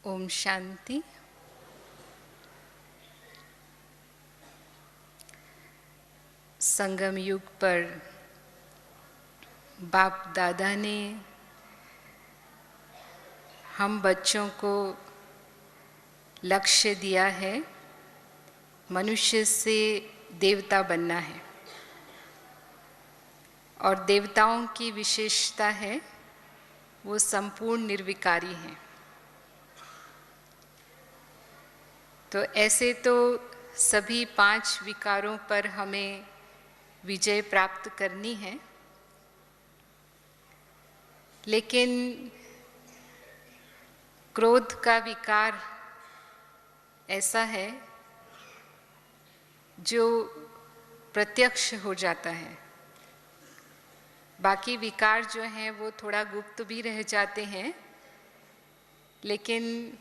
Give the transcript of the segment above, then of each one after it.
ओम शांति। संगम युग पर बाप दादा ने हम बच्चों को लक्ष्य दिया है, मनुष्य से देवता बनना है। और देवताओं की विशेषता है वो संपूर्ण निर्विकारी हैं। तो ऐसे तो सभी 5 विकारों पर हमें विजय प्राप्त करनी है, लेकिन क्रोध का विकार ऐसा है जो प्रत्यक्ष हो जाता है। बाकी विकार जो हैं वो थोड़ा गुप्त भी रह जाते हैं, लेकिन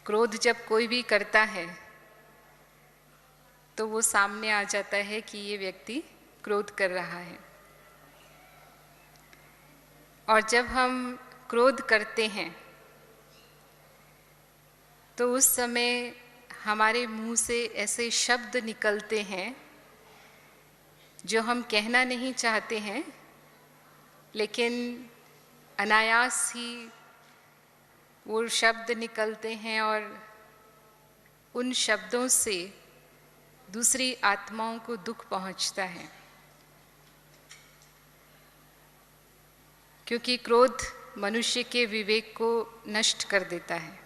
क्रोध जब कोई भी करता है तो वो सामने आ जाता है कि ये व्यक्ति क्रोध कर रहा है। और जब हम क्रोध करते हैं तो उस समय हमारे मुंह से ऐसे शब्द निकलते हैं जो हम कहना नहीं चाहते हैं, लेकिन अनायास ही वो शब्द निकलते हैं और उन शब्दों से दूसरी आत्माओं को दुख पहुंचता है। क्योंकि क्रोध मनुष्य के विवेक को नष्ट कर देता है।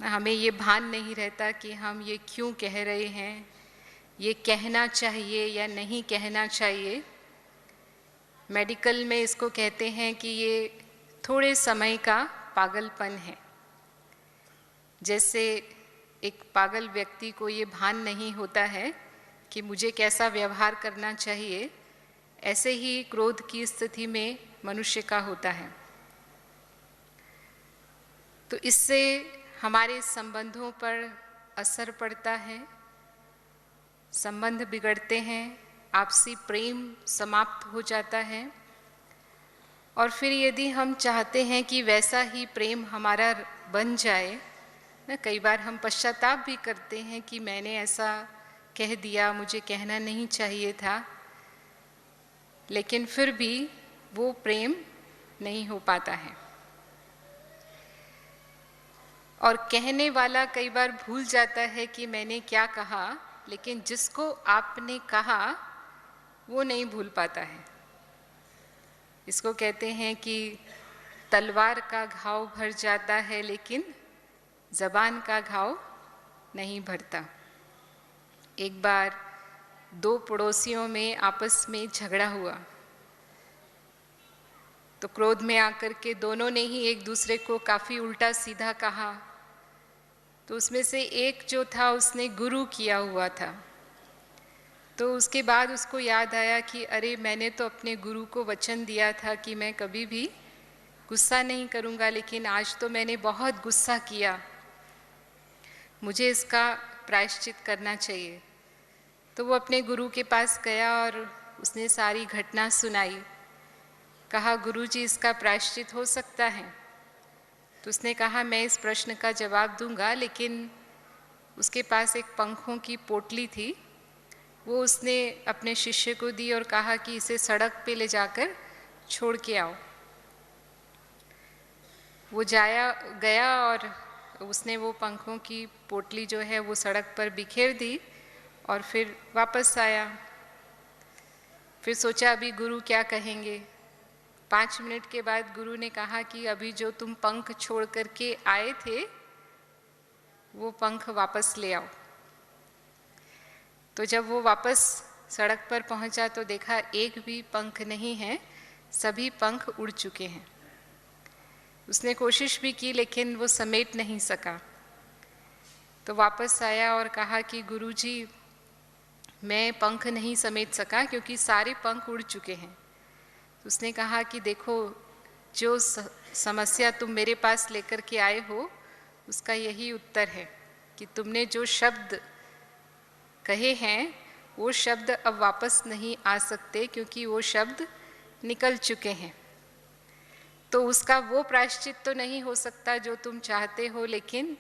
हमें ये भान नहीं रहता कि हम ये क्यों कह रहे हैं, ये कहना चाहिए या नहीं कहना चाहिए। मेडिकल में इसको कहते हैं कि ये थोड़े समय का पागलपन है। जैसे एक पागल व्यक्ति को ये भान नहीं होता है कि मुझे कैसा व्यवहार करना चाहिए, ऐसे ही क्रोध की स्थिति में मनुष्य का होता है। तो इससे हमारे संबंधों पर असर पड़ता है, संबंध बिगड़ते हैं, आपसी प्रेम समाप्त हो जाता है। और फिर यदि हम चाहते हैं कि वैसा ही प्रेम हमारा बन जाए, कई बार हम पश्चाताप भी करते हैं कि मैंने ऐसा कह दिया, मुझे कहना नहीं चाहिए था, लेकिन फिर भी वो प्रेम नहीं हो पाता है। और कहने वाला कई बार भूल जाता है कि मैंने क्या कहा, लेकिन जिसको आपने कहा वो नहीं भूल पाता है। इसको कहते हैं कि तलवार का घाव भर जाता है, लेकिन ज़बान का घाव नहीं भरता। एक बार 2 पड़ोसियों में आपस में झगड़ा हुआ, तो क्रोध में आकर के दोनों ने ही एक दूसरे को काफ़ी उल्टा सीधा कहा। तो उसमें से एक जो था उसने गुरु किया हुआ था। तो उसके बाद उसको याद आया कि अरे, मैंने तो अपने गुरु को वचन दिया था कि मैं कभी भी गुस्सा नहीं करूँगा, लेकिन आज तो मैंने बहुत गुस्सा किया, मुझे इसका प्रायश्चित करना चाहिए। तो वो अपने गुरु के पास गया और उसने सारी घटना सुनाई। कहा, गुरुजी, इसका प्रायश्चित हो सकता है? तो उसने कहा, मैं इस प्रश्न का जवाब दूंगा, लेकिन उसके पास एक पंखों की पोटली थी, वो उसने अपने शिष्य को दी और कहा कि इसे सड़क पे ले जाकर छोड़ के आओ। वो गया और उसने वो पंखों की पोटली जो है वो सड़क पर बिखेर दी और फिर वापस आया। फिर सोचा अभी गुरु क्या कहेंगे। 5 मिनट के बाद गुरु ने कहा कि अभी जो तुम पंख छोड़ करके आए थे वो पंख वापस ले आओ। तो जब वो वापस सड़क पर पहुंचा तो देखा एक भी पंख नहीं है, सभी पंख उड़ चुके हैं। उसने कोशिश भी की, लेकिन वो समेट नहीं सका। तो वापस आया और कहा कि गुरुजी, मैं पंख नहीं समेट सका क्योंकि सारे पंख उड़ चुके हैं। तो उसने कहा कि देखो, जो समस्या तुम मेरे पास लेकर के आए हो उसका यही उत्तर है कि तुमने जो शब्द कहे हैं वो शब्द अब वापस नहीं आ सकते, क्योंकि वो शब्द निकल चुके हैं। तो उसका वो प्रायश्चित तो नहीं हो सकता जो तुम चाहते हो, लेकिन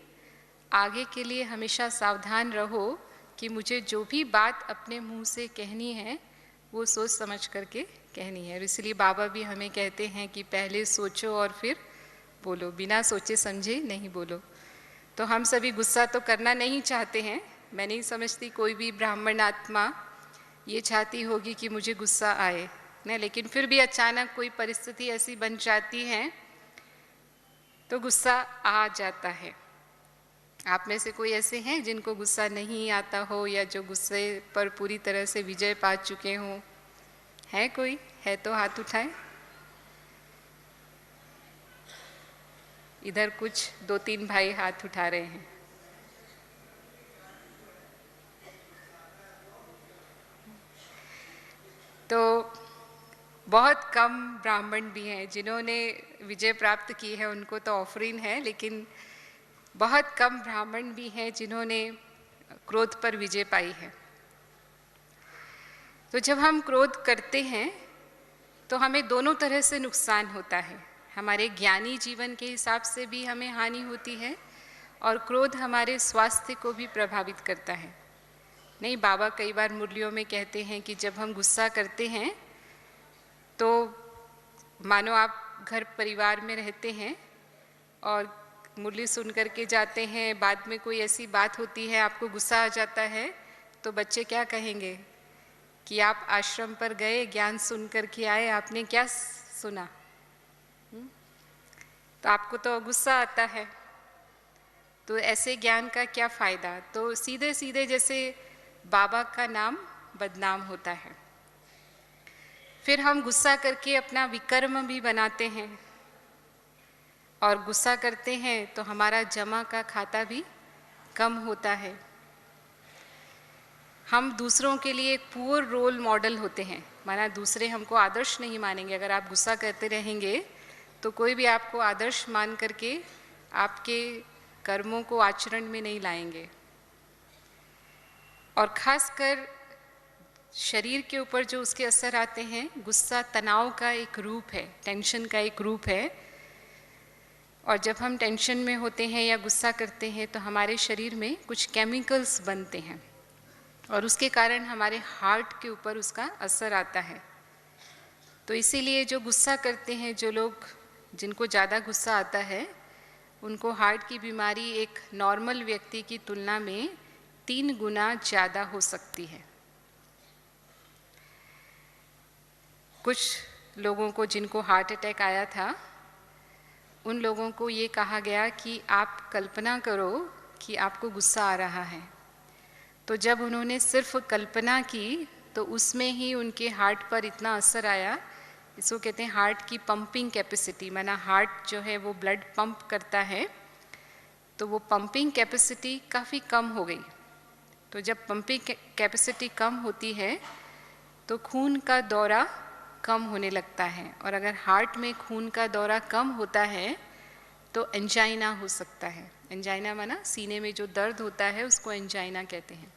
आगे के लिए हमेशा सावधान रहो कि मुझे जो भी बात अपने मुंह से कहनी है वो सोच समझ करके कहनी है। और इसलिए बाबा भी हमें कहते हैं कि पहले सोचो और फिर बोलो, बिना सोचे समझे नहीं बोलो। तो हम सभी गुस्सा तो करना नहीं चाहते हैं। मैं नहीं समझती कोई भी ब्राह्मण आत्मा ये चाहती होगी कि मुझे गुस्सा आए ना, लेकिन फिर भी अचानक कोई परिस्थिति ऐसी बन जाती है तो गुस्सा आ जाता है। आप में से कोई ऐसे हैं जिनको गुस्सा नहीं आता हो, या जो गुस्से पर पूरी तरह से विजय पा चुके हों? है कोई? है तो हाथ उठाएं। इधर कुछ 2-3 भाई हाथ उठा रहे हैं। तो बहुत कम ब्राह्मण भी हैं जिन्होंने विजय प्राप्त की है, उनको तो ऑफरिंग है, लेकिन बहुत कम ब्राह्मण भी हैं जिन्होंने क्रोध पर विजय पाई है। तो जब हम क्रोध करते हैं तो हमें दोनों तरह से नुकसान होता है। हमारे ज्ञानी जीवन के हिसाब से भी हमें हानि होती है, और क्रोध हमारे स्वास्थ्य को भी प्रभावित करता है। नहीं, बाबा कई बार मुरलियों में कहते हैं कि जब हम गुस्सा करते हैं तो मानो आप घर परिवार में रहते हैं और मुरली सुन करके जाते हैं, बाद में कोई ऐसी बात होती है, आपको गुस्सा आ जाता है, तो बच्चे क्या कहेंगे कि आप आश्रम पर गए, ज्ञान सुन करके आए, आपने क्या सुना? तो आपको तो गुस्सा आता है, तो ऐसे ज्ञान का क्या फ़ायदा? तो सीधे सीधे जैसे बाबा का नाम बदनाम होता है। फिर हम गुस्सा करके अपना विकर्म भी बनाते हैं, और गुस्सा करते हैं तो हमारा जमा का खाता भी कम होता है। हम दूसरों के लिए एक पुअर रोल मॉडल होते हैं, माना दूसरे हमको आदर्श नहीं मानेंगे। अगर आप गुस्सा करते रहेंगे तो कोई भी आपको आदर्श मान करके आपके कर्मों को आचरण में नहीं लाएंगे। और खासकर शरीर के ऊपर जो उसके असर आते हैं, गुस्सा तनाव का एक रूप है, टेंशन का एक रूप है। और जब हम टेंशन में होते हैं या गुस्सा करते हैं तो हमारे शरीर में कुछ केमिकल्स बनते हैं, और उसके कारण हमारे हार्ट के ऊपर उसका असर आता है। तो इसीलिए जो गुस्सा करते हैं, जो लोग जिनको ज़्यादा गुस्सा आता है, उनको हार्ट की बीमारी एक नॉर्मल व्यक्ति की तुलना में 3 गुना ज़्यादा हो सकती है। कुछ लोगों को जिनको हार्ट अटैक आया था, उन लोगों को ये कहा गया कि आप कल्पना करो कि आपको गुस्सा आ रहा है। तो जब उन्होंने सिर्फ कल्पना की तो उसमें ही उनके हार्ट पर इतना असर आया, इसको कहते हैं हार्ट की पंपिंग कैपेसिटी, माना हार्ट जो है वो ब्लड पंप करता है, तो वो पंपिंग कैपेसिटी काफ़ी कम हो गई। तो जब पंपिंग कैपेसिटी कम होती है तो खून का दौरा कम होने लगता है, और अगर हार्ट में खून का दौरा कम होता है तो एंजाइना हो सकता है। एंजाइना माना सीने में जो दर्द होता है उसको एंजाइना कहते हैं।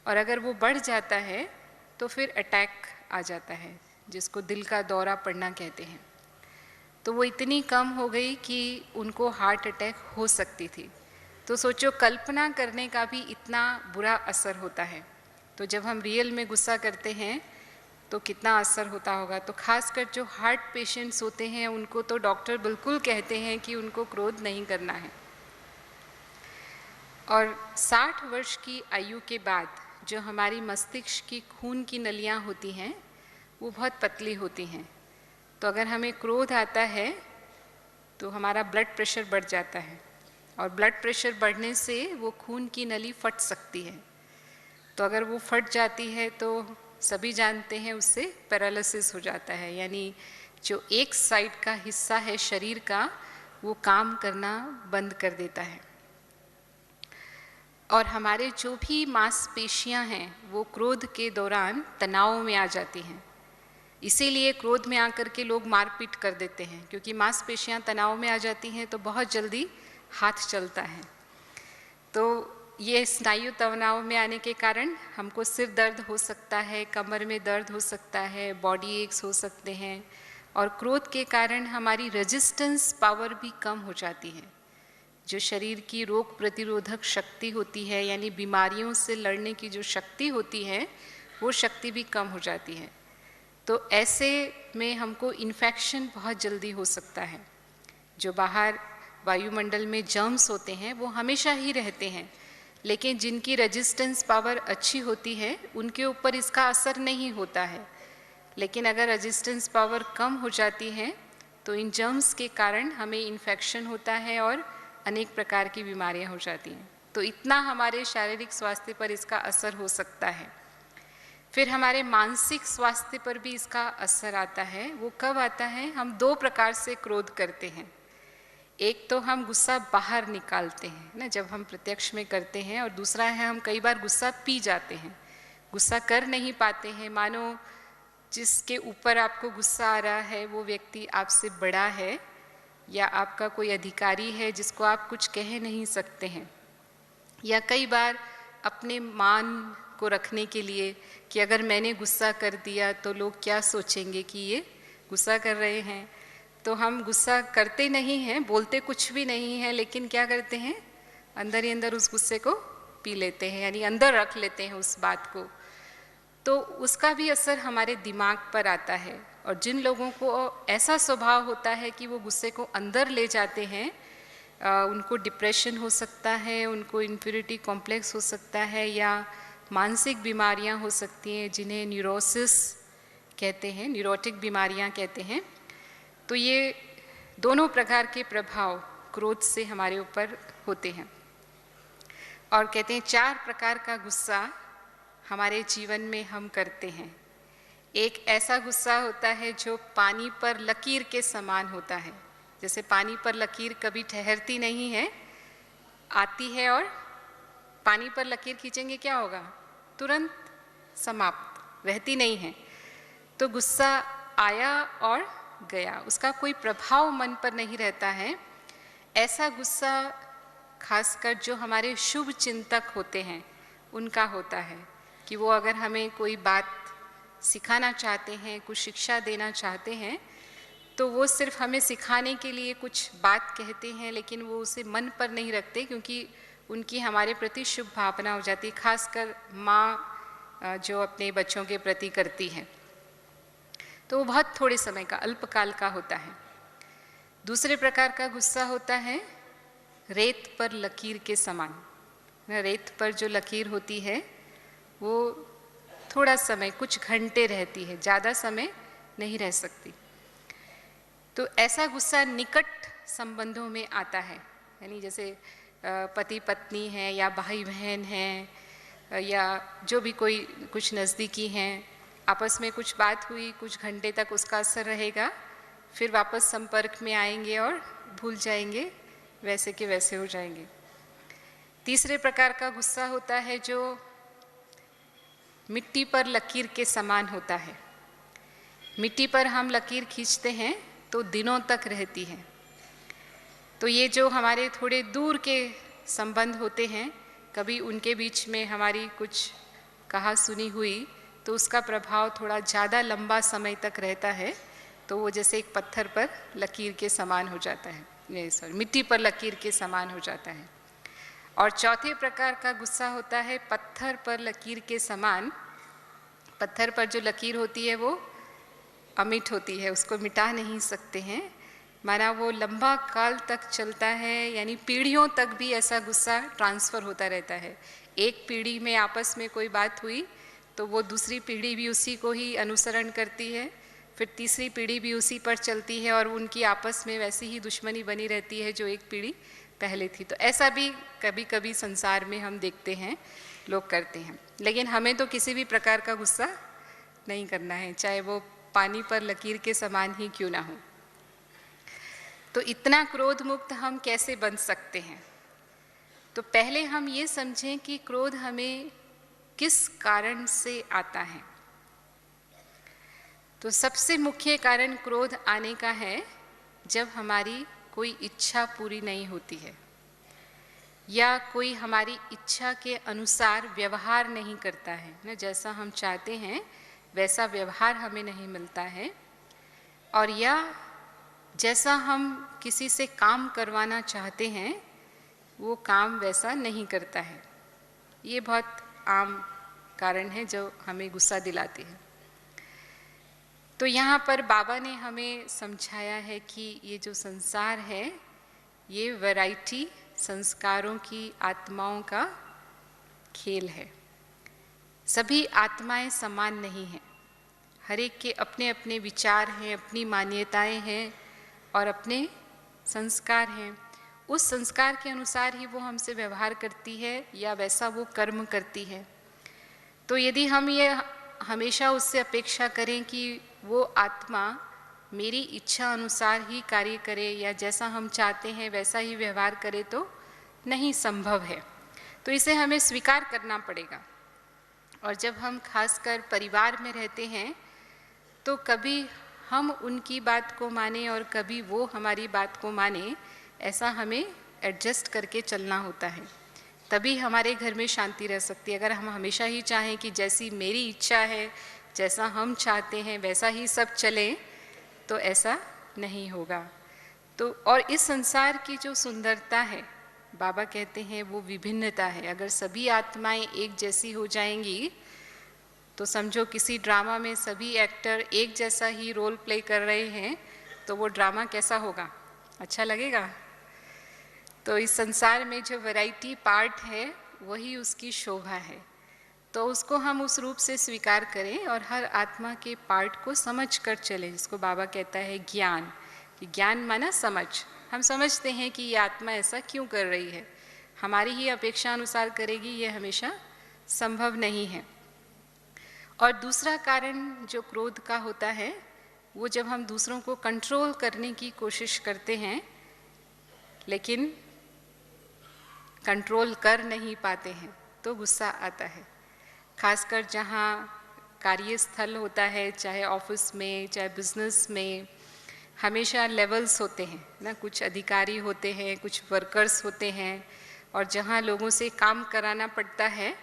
और अगर वो बढ़ जाता है तो फिर अटैक आ जाता है, जिसको दिल का दौरा पड़ना कहते हैं। तो वो इतनी कम हो गई कि उनको हार्ट अटैक हो सकती थी। तो सोचो, कल्पना करने का भी इतना बुरा असर होता है, तो जब हम रियल में गुस्सा करते हैं तो कितना असर होता होगा। तो खासकर जो हार्ट पेशेंट्स होते हैं उनको तो डॉक्टर बिल्कुल कहते हैं कि उनको क्रोध नहीं करना है। और 60 वर्ष की आयु के बाद जो हमारी मस्तिष्क की खून की नलियाँ होती हैं वो बहुत पतली होती हैं। तो अगर हमें क्रोध आता है तो हमारा ब्लड प्रेशर बढ़ जाता है, और ब्लड प्रेशर बढ़ने से वो खून की नली फट सकती है। तो अगर वो फट जाती है तो सभी जानते हैं उससे पैरालिसिस हो जाता है, यानी जो एक साइड का हिस्सा है शरीर का वो काम करना बंद कर देता है। और हमारे जो भी मांसपेशियां हैं वो क्रोध के दौरान तनाव में आ जाती हैं। इसीलिए क्रोध में आकर के लोग मारपीट कर देते हैं, क्योंकि मांसपेशियां तनाव में आ जाती हैं तो बहुत जल्दी हाथ चलता है। तो ये स्नायु तनाव में आने के कारण हमको सिर दर्द हो सकता है, कमर में दर्द हो सकता है, बॉडी एक्स हो सकते हैं, और क्रोध के कारण हमारी रेजिस्टेंस पावर भी कम हो जाती है। जो शरीर की रोग प्रतिरोधक शक्ति होती है, यानी बीमारियों से लड़ने की जो शक्ति होती है, वो शक्ति भी कम हो जाती है। तो ऐसे में हमको इन्फेक्शन बहुत जल्दी हो सकता है। जो बाहर वायुमंडल में जर्म्स होते हैं वो हमेशा ही रहते हैं, लेकिन जिनकी रेजिस्टेंस पावर अच्छी होती है उनके ऊपर इसका असर नहीं होता है। लेकिन अगर रेजिस्टेंस पावर कम हो जाती है तो इन जर्म्स के कारण हमें इन्फेक्शन होता है और अनेक प्रकार की बीमारियां हो जाती हैं। तो इतना हमारे शारीरिक स्वास्थ्य पर इसका असर हो सकता है। फिर हमारे मानसिक स्वास्थ्य पर भी इसका असर आता है। वो कब आता है? हम दो प्रकार से क्रोध करते हैं। एक तो हम गुस्सा बाहर निकालते हैं ना, जब हम प्रत्यक्ष में करते हैं, और दूसरा है हम कई बार गुस्सा पी जाते हैं, गुस्सा कर नहीं पाते हैं। मानो जिसके ऊपर आपको गुस्सा आ रहा है वो व्यक्ति आपसे बड़ा है या आपका कोई अधिकारी है जिसको आप कुछ कह नहीं सकते हैं, या कई बार अपने मान को रखने के लिए कि अगर मैंने गुस्सा कर दिया तो लोग क्या सोचेंगे कि ये गुस्सा कर रहे हैं। तो हम गुस्सा करते नहीं हैं, बोलते कुछ भी नहीं है, लेकिन क्या करते हैं, अंदर ही अंदर उस गुस्से को पी लेते हैं, यानी अंदर रख लेते हैं उस बात को। तो उसका भी असर हमारे दिमाग पर आता है। और जिन लोगों को ऐसा स्वभाव होता है कि वो गुस्से को अंदर ले जाते हैं, उनको डिप्रेशन हो सकता है, उनको इन्फीरियरिटी कॉम्प्लेक्स हो सकता है, या मानसिक बीमारियां हो सकती हैं जिन्हें न्यूरोसिस कहते हैं, न्यूरोटिक बीमारियां कहते हैं। तो ये दोनों प्रकार के प्रभाव क्रोध से हमारे ऊपर होते हैं। और कहते हैं 4 प्रकार का गुस्सा हमारे जीवन में हम करते हैं। एक ऐसा गुस्सा होता है जो पानी पर लकीर के समान होता है। जैसे पानी पर लकीर कभी ठहरती नहीं है, आती है और पानी पर लकीर खींचेंगे क्या होगा, तुरंत समाप्त, रहती नहीं है। तो गुस्सा आया और गया, उसका कोई प्रभाव मन पर नहीं रहता है। ऐसा गुस्सा खासकर जो हमारे शुभ चिंतक होते हैं उनका होता है, कि वो अगर हमें कोई बात सिखाना चाहते हैं, कुछ शिक्षा देना चाहते हैं, तो वो सिर्फ हमें सिखाने के लिए कुछ बात कहते हैं, लेकिन वो उसे मन पर नहीं रखते, क्योंकि उनकी हमारे प्रति शुभ भावना हो जाती है। खासकर माँ जो अपने बच्चों के प्रति करती है, तो वो बहुत थोड़े समय का, अल्पकाल का होता है। दूसरे प्रकार का गुस्सा होता है रेत पर लकीर के समान। रेत पर जो लकीर होती है वो थोड़ा समय, कुछ घंटे रहती है, ज़्यादा समय नहीं रह सकती। तो ऐसा गुस्सा निकट संबंधों में आता है, यानी जैसे पति पत्नी है या भाई बहन हैं या जो भी कोई कुछ नज़दीकी हैं, आपस में कुछ बात हुई, कुछ घंटे तक उसका असर रहेगा, फिर वापस संपर्क में आएंगे और भूल जाएंगे, वैसे के वैसे हो जाएंगे। तीसरे प्रकार का गुस्सा होता है जो मिट्टी पर लकीर के समान होता है। मिट्टी पर हम लकीर खींचते हैं तो दिनों तक रहती है। तो ये जो हमारे थोड़े दूर के संबंध होते हैं, कभी उनके बीच में हमारी कुछ कहा सुनी हुई तो उसका प्रभाव थोड़ा ज़्यादा लंबा समय तक रहता है, तो वो जैसे एक पत्थर पर लकीर के समान हो जाता है, मिट्टी पर लकीर के समान हो जाता है। और चौथे प्रकार का गुस्सा होता है पत्थर पर लकीर के समान। पत्थर पर जो लकीर होती है वो अमिट होती है, उसको मिटा नहीं सकते हैं, माना वो लंबा काल तक चलता है, यानी पीढ़ियों तक भी ऐसा गुस्सा ट्रांसफ़र होता रहता है। एक पीढ़ी में आपस में कोई बात हुई तो वो दूसरी पीढ़ी भी उसी को ही अनुसरण करती है, फिर तीसरी पीढ़ी भी उसी पर चलती है, और उनकी आपस में वैसी ही दुश्मनी बनी रहती है जो एक पीढ़ी पहले थी। तो ऐसा भी कभी कभी संसार में हम देखते हैं, लोग करते हैं। लेकिन हमें तो किसी भी प्रकार का गुस्सा नहीं करना है, चाहे वो पानी पर लकीर के समान ही क्यों ना हो। तो इतना क्रोध मुक्त हम कैसे बन सकते हैं? तो पहले हम ये समझें कि क्रोध हमें किस कारण से आता है। तो सबसे मुख्य कारण क्रोध आने का है जब हमारी कोई इच्छा पूरी नहीं होती है, या कोई हमारी इच्छा के अनुसार व्यवहार नहीं करता है ना, जैसा हम चाहते हैं वैसा व्यवहार हमें नहीं मिलता है, और या जैसा हम किसी से काम करवाना चाहते हैं वो काम वैसा नहीं करता है। ये बहुत आम कारण है जो हमें गुस्सा दिलाते हैं। तो यहाँ पर बाबा ने हमें समझाया है कि ये जो संसार है ये वैरायटी संस्कारों की आत्माओं का खेल है। सभी आत्माएं समान नहीं हैं, हर एक के अपने अपने विचार हैं, अपनी मान्यताएं हैं और अपने संस्कार हैं। उस संस्कार के अनुसार ही वो हमसे व्यवहार करती है या वैसा वो कर्म करती है। तो यदि हम ये हमेशा उससे अपेक्षा करें कि वो आत्मा मेरी इच्छा अनुसार ही कार्य करे या जैसा हम चाहते हैं वैसा ही व्यवहार करे तो नहीं संभव है। तो इसे हमें स्वीकार करना पड़ेगा। और जब हम खासकर परिवार में रहते हैं तो कभी हम उनकी बात को माने और कभी वो हमारी बात को माने, ऐसा हमें एडजस्ट करके चलना होता है, तभी हमारे घर में शांति रह सकती है। अगर हम हमेशा ही चाहें कि जैसी मेरी इच्छा है, जैसा हम चाहते हैं वैसा ही सब चले, तो ऐसा नहीं होगा। तो और इस संसार की जो सुंदरता है, बाबा कहते हैं वो विभिन्नता है। अगर सभी आत्माएं एक जैसी हो जाएंगी तो समझो किसी ड्रामा में सभी एक्टर एक जैसा ही रोल प्ले कर रहे हैं तो वो ड्रामा कैसा होगा? अच्छा लगेगा? तो इस संसार में जो वैरायटी पार्ट है वही उसकी शोभा है। तो उसको हम उस रूप से स्वीकार करें और हर आत्मा के पार्ट को समझ कर चलें, जिसको बाबा कहता है ज्ञान। कि ज्ञान माना समझ। हम समझते हैं कि ये आत्मा ऐसा क्यों कर रही है, हमारी ही अपेक्षा अनुसार करेगी, ये हमेशा संभव नहीं है। और दूसरा कारण जो क्रोध का होता है वो जब हम दूसरों को कंट्रोल करने की कोशिश करते हैं लेकिन कंट्रोल कर नहीं पाते हैं तो गुस्सा आता है। खासकर जहाँ कार्यस्थल होता है, चाहे ऑफिस में चाहे बिजनेस में, हमेशा लेवल्स होते हैं ना, कुछ अधिकारी होते हैं, कुछ वर्कर्स होते हैं, और जहाँ लोगों से काम कराना पड़ता है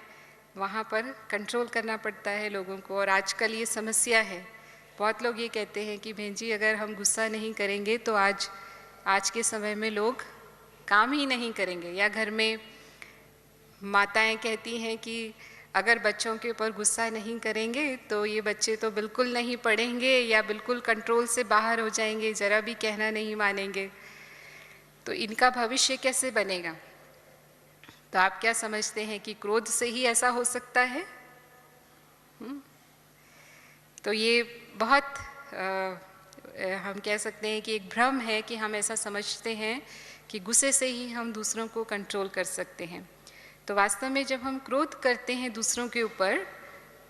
वहाँ पर कंट्रोल करना पड़ता है लोगों को। और आजकल ये समस्या है, बहुत लोग ये कहते हैं कि बहन जी अगर हम गुस्सा नहीं करेंगे तो आज के समय में लोग काम ही नहीं करेंगे। या घर में माताएं कहती हैं कि अगर बच्चों के ऊपर गुस्सा नहीं करेंगे तो ये बच्चे तो बिल्कुल नहीं पढ़ेंगे या बिल्कुल कंट्रोल से बाहर हो जाएंगे, ज़रा भी कहना नहीं मानेंगे, तो इनका भविष्य कैसे बनेगा? तो आप क्या समझते हैं कि क्रोध से ही ऐसा हो सकता है? तो ये बहुत हम कह सकते हैं कि एक भ्रम है कि हम ऐसा समझते हैं कि गुस्से से ही हम दूसरों को कंट्रोल कर सकते हैं। तो वास्तव में जब हम क्रोध करते हैं दूसरों के ऊपर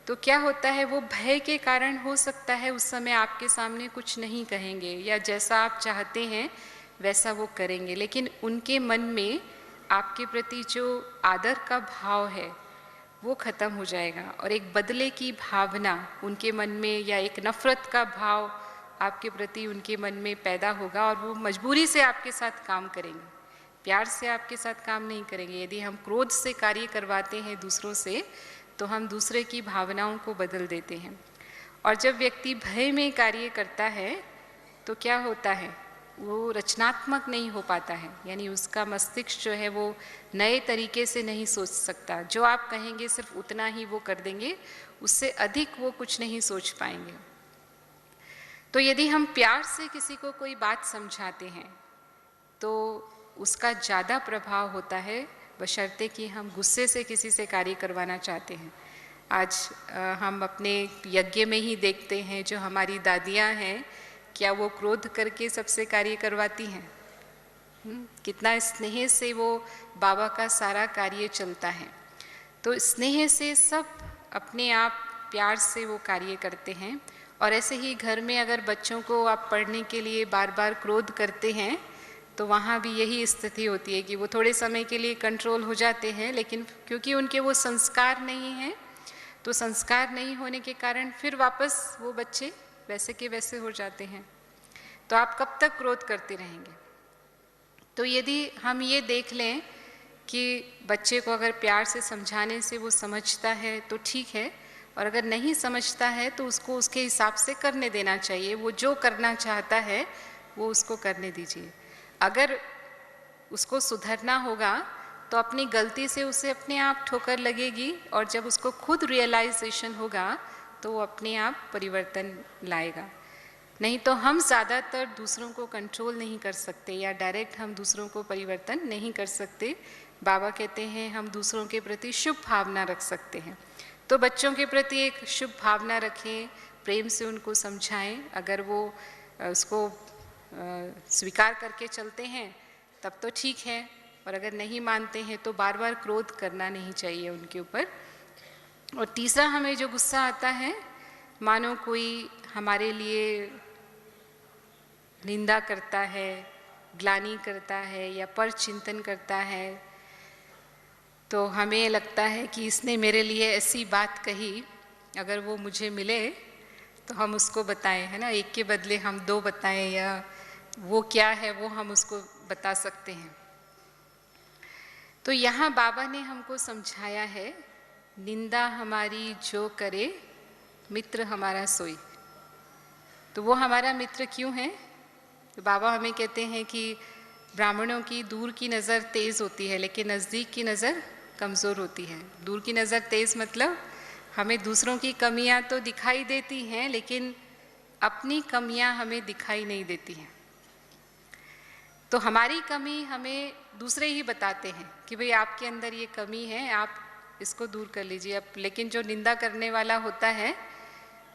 तो क्या होता है, वो भय के कारण हो सकता है उस समय आपके सामने कुछ नहीं कहेंगे या जैसा आप चाहते हैं वैसा वो करेंगे, लेकिन उनके मन में आपके प्रति जो आदर का भाव है वो खत्म हो जाएगा और एक बदले की भावना उनके मन में या एक नफरत का भाव आपके प्रति उनके मन में पैदा होगा और वो मजबूरी से आपके साथ काम करेंगे, प्यार से आपके साथ काम नहीं करेंगे। यदि हम क्रोध से कार्य करवाते हैं दूसरों से तो हम दूसरे की भावनाओं को बदल देते हैं। और जब व्यक्ति भय में कार्य करता है तो क्या होता है, वो रचनात्मक नहीं हो पाता है, यानी उसका मस्तिष्क जो है वो नए तरीके से नहीं सोच सकता। जो आप कहेंगे सिर्फ उतना ही वो कर देंगे, उससे अधिक वो कुछ नहीं सोच पाएंगे। तो यदि हम प्यार से किसी को कोई बात समझाते हैं तो उसका ज़्यादा प्रभाव होता है, बशर्ते कि हम गुस्से से किसी से कार्य करवाना चाहते हैं। आज हम अपने यज्ञ में ही देखते हैं, जो हमारी दादियाँ हैं क्या वो क्रोध करके सबसे कार्य करवाती हैं? कितना स्नेह से वो बाबा का सारा कार्य चलता है। तो स्नेह से सब अपने आप प्यार से वो कार्य करते हैं। और ऐसे ही घर में अगर बच्चों को आप पढ़ने के लिए बार बार क्रोध करते हैं तो वहाँ भी यही स्थिति होती है कि वो थोड़े समय के लिए कंट्रोल हो जाते हैं, लेकिन क्योंकि उनके वो संस्कार नहीं हैं, तो संस्कार नहीं होने के कारण फिर वापस वो बच्चे वैसे के वैसे हो जाते हैं। तो आप कब तक क्रोध करते रहेंगे? तो यदि हम ये देख लें कि बच्चे को अगर प्यार से समझाने से वो समझता है तो ठीक है, और अगर नहीं समझता है तो उसको उसके हिसाब से करने देना चाहिए। वो जो करना चाहता है वो उसको करने दीजिए। अगर उसको सुधरना होगा तो अपनी गलती से उसे अपने आप ठोकर लगेगी, और जब उसको खुद रियलाइजेशन होगा तो वो अपने आप परिवर्तन लाएगा। नहीं तो हम ज़्यादातर दूसरों को कंट्रोल नहीं कर सकते, या डायरेक्ट हम दूसरों को परिवर्तन नहीं कर सकते। बाबा कहते हैं हम दूसरों के प्रति शुभ भावना रख सकते हैं। तो बच्चों के प्रति एक शुभ भावना रखें, प्रेम से उनको समझाएं। अगर वो उसको स्वीकार करके चलते हैं तब तो ठीक है, और अगर नहीं मानते हैं तो बार बार क्रोध करना नहीं चाहिए उनके ऊपर। और तीसरा, हमें जो गुस्सा आता है, मानो कोई हमारे लिए निंदा करता है, ग्लानि करता है या पर चिंतन करता है, तो हमें लगता है कि इसने मेरे लिए ऐसी बात कही, अगर वो मुझे मिले तो हम उसको बताएं, है ना, एक के बदले हम दो बताएं, या वो क्या है वो हम उसको बता सकते हैं। तो यहाँ बाबा ने हमको समझाया है, निंदा हमारी जो करे मित्र हमारा सोई। तो वो हमारा मित्र क्यों है? तो बाबा हमें कहते हैं कि ब्राह्मणों की दूर की नज़र तेज़ होती है, लेकिन नज़दीक की नज़र कमज़ोर होती है। दूर की नज़र तेज़ मतलब हमें दूसरों की कमियां तो दिखाई देती हैं, लेकिन अपनी कमियां हमें दिखाई नहीं देती हैं। तो हमारी कमी हमें दूसरे ही बताते हैं कि भाई आपके अंदर ये कमी है, आप इसको दूर कर लीजिए। अब लेकिन जो निंदा करने वाला होता है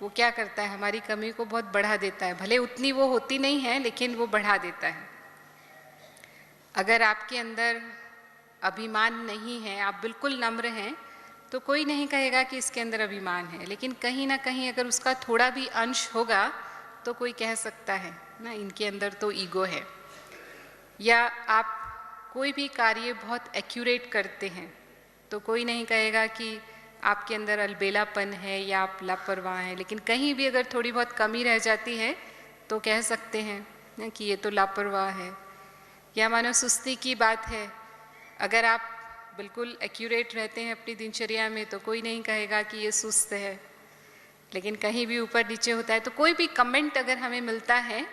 वो क्या करता है, हमारी कमी को बहुत बढ़ा देता है। भले उतनी वो होती नहीं है, लेकिन वो बढ़ा देता है। अगर आपके अंदर अभिमान नहीं है, आप बिल्कुल नम्र हैं, तो कोई नहीं कहेगा कि इसके अंदर अभिमान है। लेकिन कहीं ना कहीं अगर उसका थोड़ा भी अंश होगा तो कोई कह सकता है ना, इनके अंदर तो ईगो है। या आप कोई भी कार्य बहुत एक्यूरेट करते हैं तो कोई नहीं कहेगा कि आपके अंदर अलबेलापन है या आप लापरवाह हैं। लेकिन कहीं भी अगर थोड़ी बहुत कमी रह जाती है तो कह सकते हैं ना कि ये तो लापरवाह है। या मानो सुस्ती की बात है, अगर आप बिल्कुल एक्यूरेट रहते हैं अपनी दिनचर्या में तो कोई नहीं कहेगा कि ये सुस्त है। लेकिन कहीं भी ऊपर नीचे होता है तो कोई भी कमेंट अगर हमें मिलता है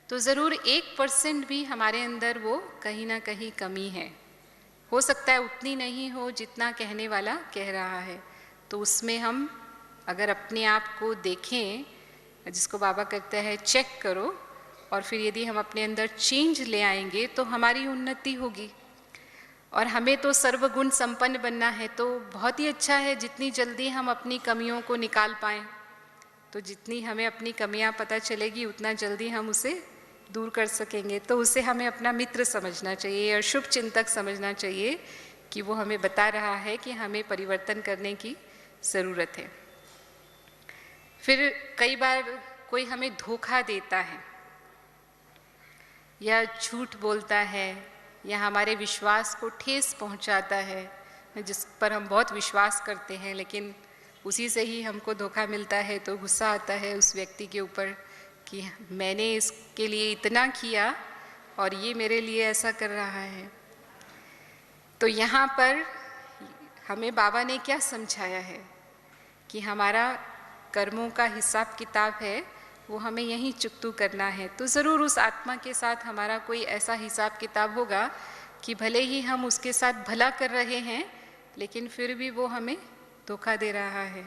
तो ज़रूर 1% भी हमारे अंदर वो कहीं ना कहीं कमी है। हो सकता है उतनी नहीं हो जितना कहने वाला कह रहा है। तो उसमें हम अगर अपने आप को देखें, जिसको बाबा कहते हैं चेक करो, और फिर यदि हम अपने अंदर चेंज ले आएंगे तो हमारी उन्नति होगी। और हमें तो सर्वगुण संपन्न बनना है, तो बहुत ही अच्छा है जितनी जल्दी हम अपनी कमियों को निकाल पाएँ। तो जितनी हमें अपनी कमियां पता चलेगी उतना जल्दी हम उसे दूर कर सकेंगे। तो उसे हमें अपना मित्र समझना चाहिए और शुभ चिंतक समझना चाहिए कि वो हमें बता रहा है कि हमें परिवर्तन करने की ज़रूरत है। फिर कई बार कोई हमें धोखा देता है या झूठ बोलता है या हमारे विश्वास को ठेस पहुंचाता है, जिस पर हम बहुत विश्वास करते हैं लेकिन उसी से ही हमको धोखा मिलता है, तो गुस्सा आता है उस व्यक्ति के ऊपर कि मैंने इसके लिए इतना किया और ये मेरे लिए ऐसा कर रहा है। तो यहाँ पर हमें बाबा ने क्या समझाया है कि हमारा कर्मों का हिसाब किताब है वो हमें यहीं चुकतू करना है। तो ज़रूर उस आत्मा के साथ हमारा कोई ऐसा हिसाब किताब होगा कि भले ही हम उसके साथ भला कर रहे हैं लेकिन फिर भी वो हमें धोखा दे रहा है।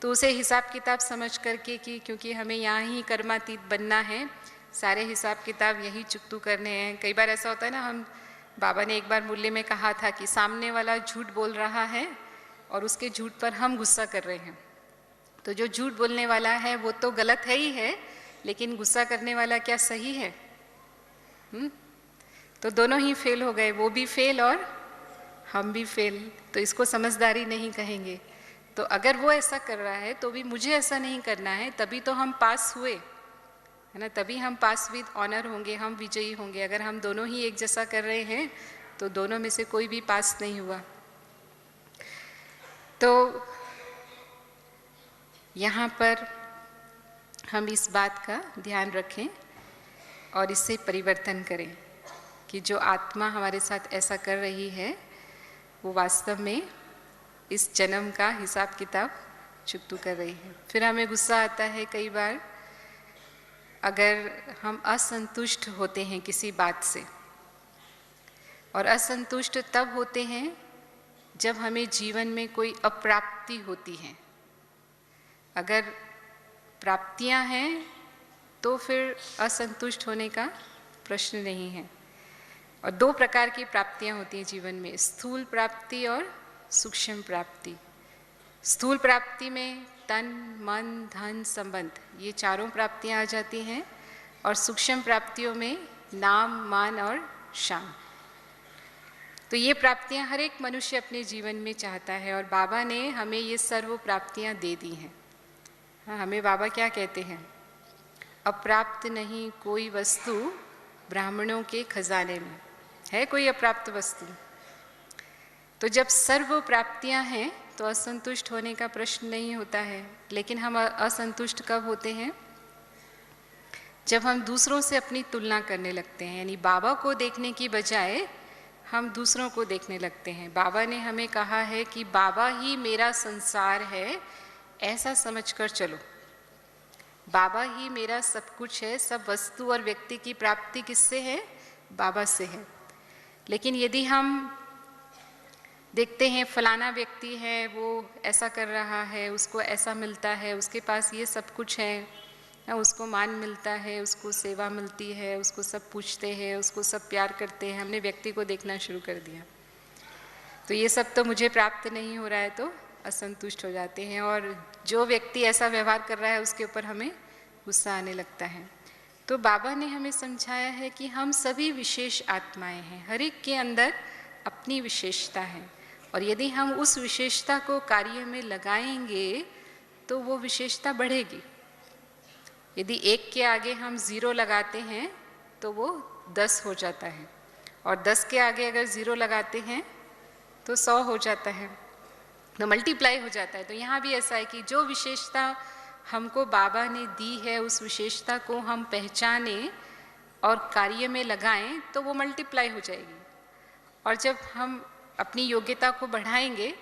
तो उसे हिसाब किताब समझ करके कि क्योंकि हमें यहाँ ही कर्मातीत बनना है, सारे हिसाब किताब यही चुकतू करने हैं। कई बार ऐसा होता है ना, हम बाबा ने एक बार मुरली में कहा था कि सामने वाला झूठ बोल रहा है और उसके झूठ पर हम गुस्सा कर रहे हैं। तो जो झूठ बोलने वाला है वो तो गलत है ही है, लेकिन गुस्सा करने वाला क्या सही है? तो दोनों ही फेल हो गए, वो भी फेल और हम भी फेल। तो इसको समझदारी नहीं कहेंगे। तो अगर वो ऐसा कर रहा है तो भी मुझे ऐसा नहीं करना है, तभी तो हम पास हुए, है ना, तभी हम पास विद ऑनर होंगे, हम विजयी होंगे। अगर हम दोनों ही एक जैसा कर रहे हैं तो दोनों में से कोई भी पास नहीं हुआ। तो यहाँ पर हम इस बात का ध्यान रखें और इससे परिवर्तन करें कि जो आत्मा हमारे साथ ऐसा कर रही है वो वास्तव में इस जन्म का हिसाब किताब चुकतू कर रही है। फिर हमें गुस्सा आता है कई बार, अगर हम असंतुष्ट होते हैं किसी बात से, और असंतुष्ट तब होते हैं जब हमें जीवन में कोई अप्राप्ति होती है। अगर प्राप्तियां हैं तो फिर असंतुष्ट होने का प्रश्न नहीं है। और दो प्रकार की प्राप्तियां होती हैं जीवन में, स्थूल प्राप्ति और सूक्ष्म प्राप्ति। स्थूल प्राप्ति में तन, मन, धन, संबंध, ये चारों प्राप्तियां आ जाती हैं, और सूक्ष्म प्राप्तियों में नाम, मान और शान। तो ये प्राप्तियां हर एक मनुष्य अपने जीवन में चाहता है, और बाबा ने हमें ये सर्व प्राप्तियां दे दी हैं। हाँ, हमें बाबा क्या कहते हैं? अप्राप्त नहीं कोई वस्तु ब्राह्मणों के खजाने में। है कोई अप्राप्त वस्तु? तो जब सर्व प्राप्तियां हैं तो असंतुष्ट होने का प्रश्न नहीं होता है। लेकिन हम असंतुष्ट कब होते हैं? जब हम दूसरों से अपनी तुलना करने लगते हैं, यानी बाबा को देखने की बजाय हम दूसरों को देखने लगते हैं। बाबा ने हमें कहा है कि बाबा ही मेरा संसार है, ऐसा समझकर चलो। बाबा ही मेरा सब कुछ है, सब वस्तु और व्यक्ति की प्राप्ति किससे है? बाबा से है। लेकिन यदि हम देखते हैं फलाना व्यक्ति है, वो ऐसा कर रहा है, उसको ऐसा मिलता है, उसके पास ये सब कुछ है, उसको मान मिलता है, उसको सेवा मिलती है, उसको सब पूछते हैं, उसको सब प्यार करते हैं, हमने व्यक्ति को देखना शुरू कर दिया। तो ये सब तो मुझे प्राप्त नहीं हो रहा है, तो असंतुष्ट हो जाते हैं, और जो व्यक्ति ऐसा व्यवहार कर रहा है उसके ऊपर हमें गुस्सा आने लगता है। तो बाबा ने हमें समझाया है कि हम सभी विशेष आत्माएं हैं, हर एक के अंदर अपनी विशेषता है, और यदि हम उस विशेषता को कार्य में लगाएंगे तो वो विशेषता बढ़ेगी। यदि एक के आगे हम 0 लगाते हैं तो वो 10 हो जाता है, और 10 के आगे अगर 0 लगाते हैं तो 100 हो जाता है, तो मल्टीप्लाई हो जाता है। तो यहाँ भी ऐसा है कि जो विशेषता हमको बाबा ने दी है, उस विशेषता को हम पहचाने और कार्य में लगाएं तो वो मल्टीप्लाई हो जाएगी। और जब हम अपनी योग्यता को बढ़ाएंगे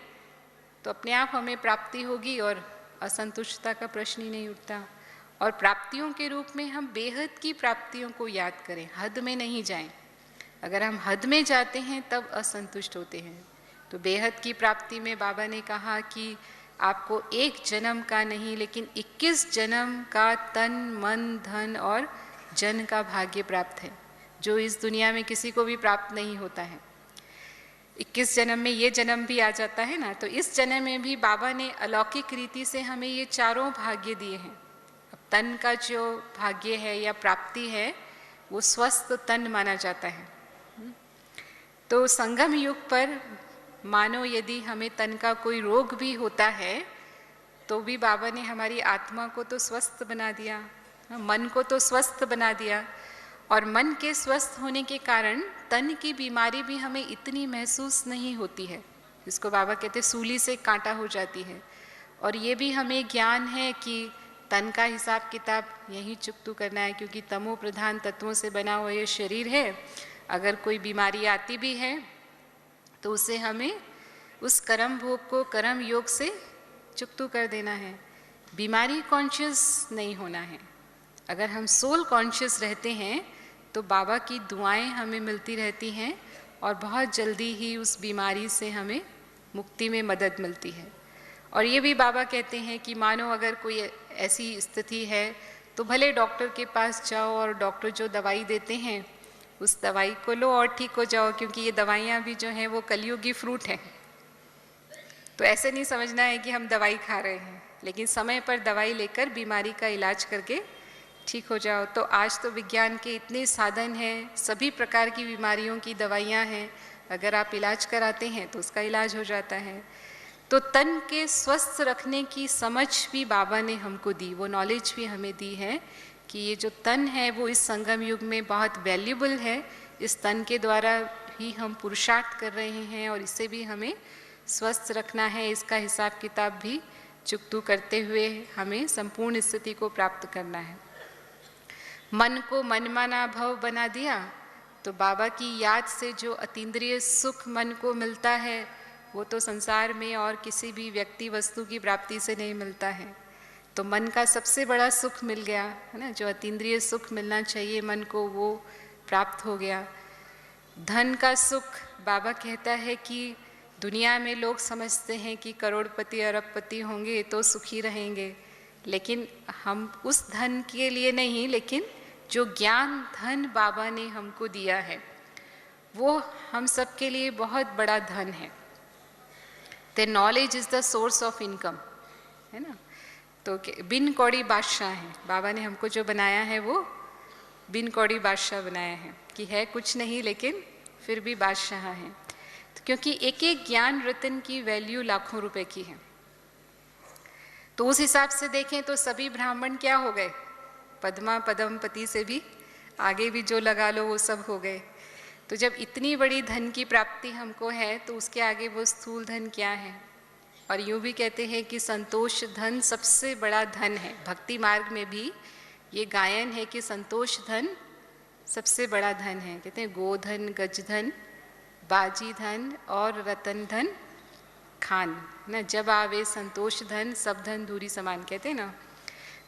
तो अपने आप हमें प्राप्ति होगी, और असंतुष्टता का प्रश्न ही नहीं उठता। और प्राप्तियों के रूप में हम बेहद की प्राप्तियों को याद करें, हद में नहीं जाएं। अगर हम हद में जाते हैं तब असंतुष्ट होते हैं। तो बेहद की प्राप्ति में बाबा ने कहा कि आपको एक जन्म का नहीं लेकिन 21 जन्म का तन, मन, धन और जन का भाग्य प्राप्त है, जो इस दुनिया में किसी को भी प्राप्त नहीं होता है। 21 जन्म में ये जन्म भी आ जाता है ना, तो इस जन्म में भी बाबा ने अलौकिक रीति से हमें ये चारों भाग्य दिए हैं। अब तन का जो भाग्य है या प्राप्ति है वो स्वस्थ तन माना जाता है। तो संगम युग पर मानो यदि हमें तन का कोई रोग भी होता है तो भी बाबा ने हमारी आत्मा को तो स्वस्थ बना दिया, मन को तो स्वस्थ बना दिया, और मन के स्वस्थ होने के कारण तन की बीमारी भी हमें इतनी महसूस नहीं होती है, जिसको बाबा कहते सूली से कांटा हो जाती है। और ये भी हमें ज्ञान है कि तन का हिसाब किताब यही चुकतू करना है, क्योंकि तमो प्रधान तत्वों से बना हुआ ये शरीर है। अगर कोई बीमारी आती भी है तो उसे हमें उस कर्म भोग को कर्म योग से चुकतू कर देना है। बीमारी कॉन्शियस नहीं होना है। अगर हम सोल कॉन्शियस रहते हैं तो बाबा की दुआएं हमें मिलती रहती हैं, और बहुत जल्दी ही उस बीमारी से हमें मुक्ति में मदद मिलती है। और ये भी बाबा कहते हैं कि मानो अगर कोई ऐसी स्थिति है तो भले डॉक्टर के पास जाओ, और डॉक्टर जो दवाई देते हैं उस दवाई को लो और ठीक हो जाओ, क्योंकि ये दवाइयाँ भी जो हैं वो कलयुगी फ्रूट हैं। तो ऐसे नहीं समझना है कि हम दवाई खा रहे हैं, लेकिन समय पर दवाई लेकर बीमारी का इलाज करके ठीक हो जाओ। तो आज तो विज्ञान के इतने साधन हैं, सभी प्रकार की बीमारियों की दवाइयाँ हैं, अगर आप इलाज कराते हैं तो उसका इलाज हो जाता है। तो तन के स्वस्थ रखने की समझ भी बाबा ने हमको दी, वो नॉलेज भी हमें दी है कि ये जो तन है वो इस संगम युग में बहुत वैल्यूबल है। इस तन के द्वारा ही हम पुरुषार्थ कर रहे हैं, और इसे भी हमें स्वस्थ रखना है। इसका हिसाब किताब भी चुकतू करते हुए हमें संपूर्ण स्थिति को प्राप्त करना है। मन को मनमाना भव बना दिया तो बाबा की याद से जो अतीन्द्रिय सुख मन को मिलता है वो तो संसार में और किसी भी व्यक्ति वस्तु की प्राप्ति से नहीं मिलता है। तो मन का सबसे बड़ा सुख मिल गया है ना, जो अतीन्द्रिय सुख मिलना चाहिए मन को, वो प्राप्त हो गया। धन का सुख, बाबा कहता है कि दुनिया में लोग समझते हैं कि करोड़पति अरबपति होंगे तो सुखी रहेंगे, लेकिन हम उस धन के लिए नहीं, लेकिन जो ज्ञान धन बाबा ने हमको दिया है वो हम सबके लिए बहुत बड़ा धन है। The knowledge is the source of income, है ना। तो बिन कौड़ी बादशाह है, बाबा ने हमको जो बनाया है वो बिन कौड़ी बादशाह बनाया है कि है कुछ नहीं लेकिन फिर भी बादशाह है। तो क्योंकि एक एक ज्ञान रत्न की वैल्यू लाखों रुपए की है, तो उस हिसाब से देखें तो सभी ब्राह्मण क्या हो गए, पद्मा पद्मपति से भी आगे भी जो लगा लो वो सब हो गए। तो जब इतनी बड़ी धन की प्राप्ति हमको है तो उसके आगे वो स्थूल धन क्या है। और यूँ भी कहते हैं कि संतोष धन सबसे बड़ा धन है। भक्ति मार्ग में भी ये गायन है कि संतोष धन सबसे बड़ा धन है। कहते हैं गोधन, गजधन, बाजी धन और रतन धन खान ना, जब आवे संतोष धन सब धन दूरी समान, कहते हैं ना।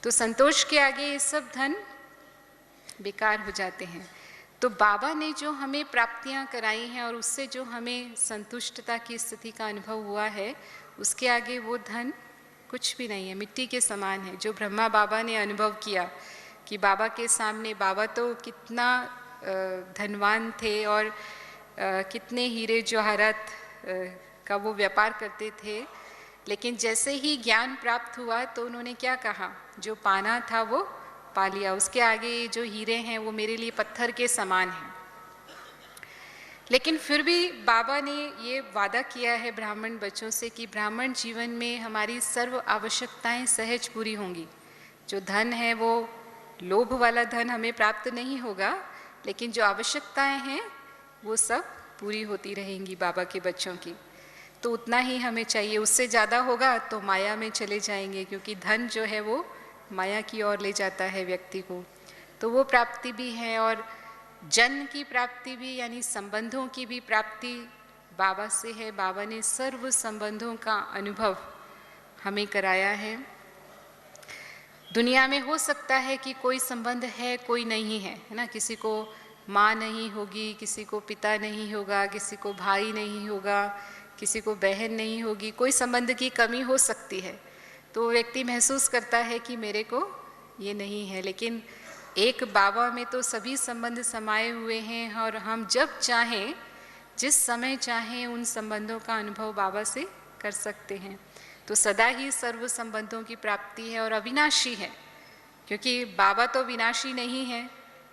तो संतोष के आगे ये सब धन बेकार हो जाते हैं। तो बाबा ने जो हमें प्राप्तियां कराई हैं और उससे जो हमें संतुष्टता की स्थिति का अनुभव हुआ है, उसके आगे वो धन कुछ भी नहीं है, मिट्टी के समान है। जो ब्रह्मा बाबा ने अनुभव किया कि बाबा के सामने, बाबा तो कितना धनवान थे और कितने हीरे जवाहरात का वो व्यापार करते थे, लेकिन जैसे ही ज्ञान प्राप्त हुआ तो उन्होंने क्या कहा, जो पाना था वो पा लिया, उसके आगे जो हीरे हैं वो मेरे लिए पत्थर के समान हैं। लेकिन फिर भी बाबा ने ये वादा किया है ब्राह्मण बच्चों से कि ब्राह्मण जीवन में हमारी सर्व आवश्यकताएं सहज पूरी होंगी। जो धन है वो लोभ वाला धन हमें प्राप्त नहीं होगा, लेकिन जो आवश्यकताएं हैं वो सब पूरी होती रहेंगी बाबा के बच्चों की। तो उतना ही हमें चाहिए, उससे ज़्यादा होगा तो माया में चले जाएंगे, क्योंकि धन जो है वो माया की ओर ले जाता है व्यक्ति को। तो वो प्राप्ति भी है, और जन की प्राप्ति भी यानी संबंधों की भी प्राप्ति बाबा से है। बाबा ने सर्व संबंधों का अनुभव हमें कराया है। दुनिया में हो सकता है कि कोई संबंध है कोई नहीं है, है ना। किसी को माँ नहीं होगी, किसी को पिता नहीं होगा, किसी को भाई नहीं होगा, किसी को बहन नहीं होगी, कोई संबंध की कमी हो सकती है। तो व्यक्ति महसूस करता है कि मेरे को ये नहीं है, लेकिन एक बाबा में तो सभी संबंध समाये हुए हैं और हम जब चाहें, जिस समय चाहें, उन संबंधों का अनुभव बाबा से कर सकते हैं। तो सदा ही सर्व संबंधों की प्राप्ति है और अविनाशी है, क्योंकि बाबा तो विनाशी नहीं है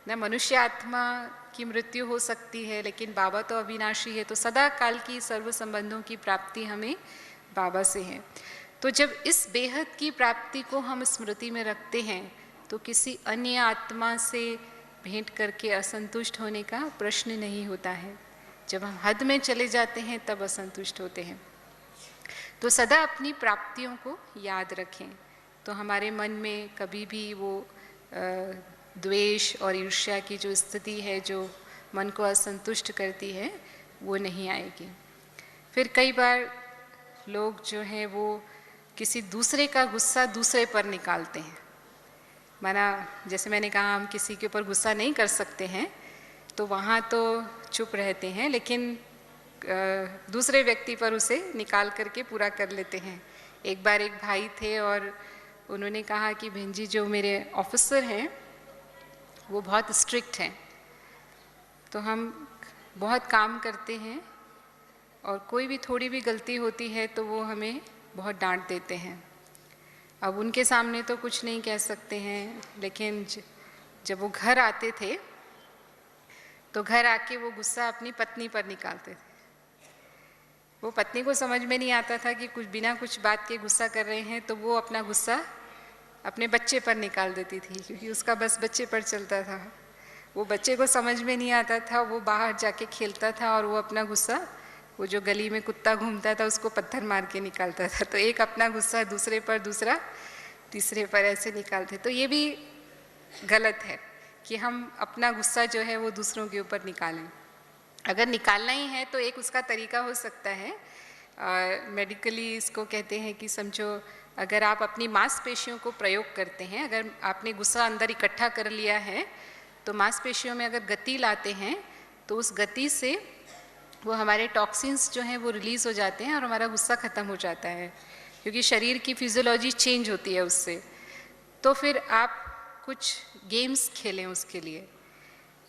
न। मनुष्य आत्मा की मृत्यु हो सकती है, लेकिन बाबा तो अविनाशी है। तो सदा काल की सर्व संबंधों की प्राप्ति हमें बाबा से है। तो जब इस बेहद की प्राप्ति को हम स्मृति में रखते हैं तो किसी अन्य आत्मा से भेंट करके असंतुष्ट होने का प्रश्न नहीं होता है। जब हम हद में चले जाते हैं तब असंतुष्ट होते हैं। तो सदा अपनी प्राप्तियों को याद रखें, तो हमारे मन में कभी भी वो द्वेष और ईर्ष्या की जो स्थिति है, जो मन को असंतुष्ट करती है, वो नहीं आएगी। फिर कई बार लोग जो हैं वो किसी दूसरे का गुस्सा दूसरे पर निकालते हैं। माना जैसे मैंने कहा, हम किसी के ऊपर गुस्सा नहीं कर सकते हैं तो वहाँ तो चुप रहते हैं, लेकिन दूसरे व्यक्ति पर उसे निकाल करके पूरा कर लेते हैं। एक बार एक भाई थे और उन्होंने कहा कि बहन जी, जो मेरे ऑफिसर हैं वो बहुत स्ट्रिक्ट हैं, तो हम बहुत काम करते हैं और कोई भी थोड़ी भी गलती होती है तो वो हमें बहुत डांट देते हैं। अब उनके सामने तो कुछ नहीं कह सकते हैं, लेकिन जब वो घर आते थे तो घर आके वो गुस्सा अपनी पत्नी पर निकालते थे। वो पत्नी को समझ में नहीं आता था कि कुछ बिना कुछ बात के गुस्सा कर रहे हैं, तो वो अपना गुस्सा अपने बच्चे पर निकाल देती थी, क्योंकि उसका बस बच्चे पर चलता था। वो बच्चे को समझ में नहीं आता था, वो बाहर जाके खेलता था और वो अपना गुस्सा, वो जो गली में कुत्ता घूमता था उसको पत्थर मार के निकालता था। तो एक अपना गुस्सा दूसरे पर, दूसरा तीसरे पर ऐसे निकालते। तो ये भी गलत है कि हम अपना गुस्सा जो है वो दूसरों के ऊपर निकालें। अगर निकालना ही है तो एक उसका तरीका हो सकता है मेडिकली इसको कहते हैं कि समझो अगर आप अपनी मांसपेशियों को प्रयोग करते हैं, अगर आपने गुस्सा अंदर इकट्ठा कर लिया है तो मांसपेशियों में अगर गति लाते हैं तो उस गति से वो हमारे टॉक्सिन्स जो हैं वो रिलीज़ हो जाते हैं और हमारा गुस्सा ख़त्म हो जाता है, क्योंकि शरीर की फिजियोलॉजी चेंज होती है उससे। तो फिर आप कुछ गेम्स खेलें उसके लिए,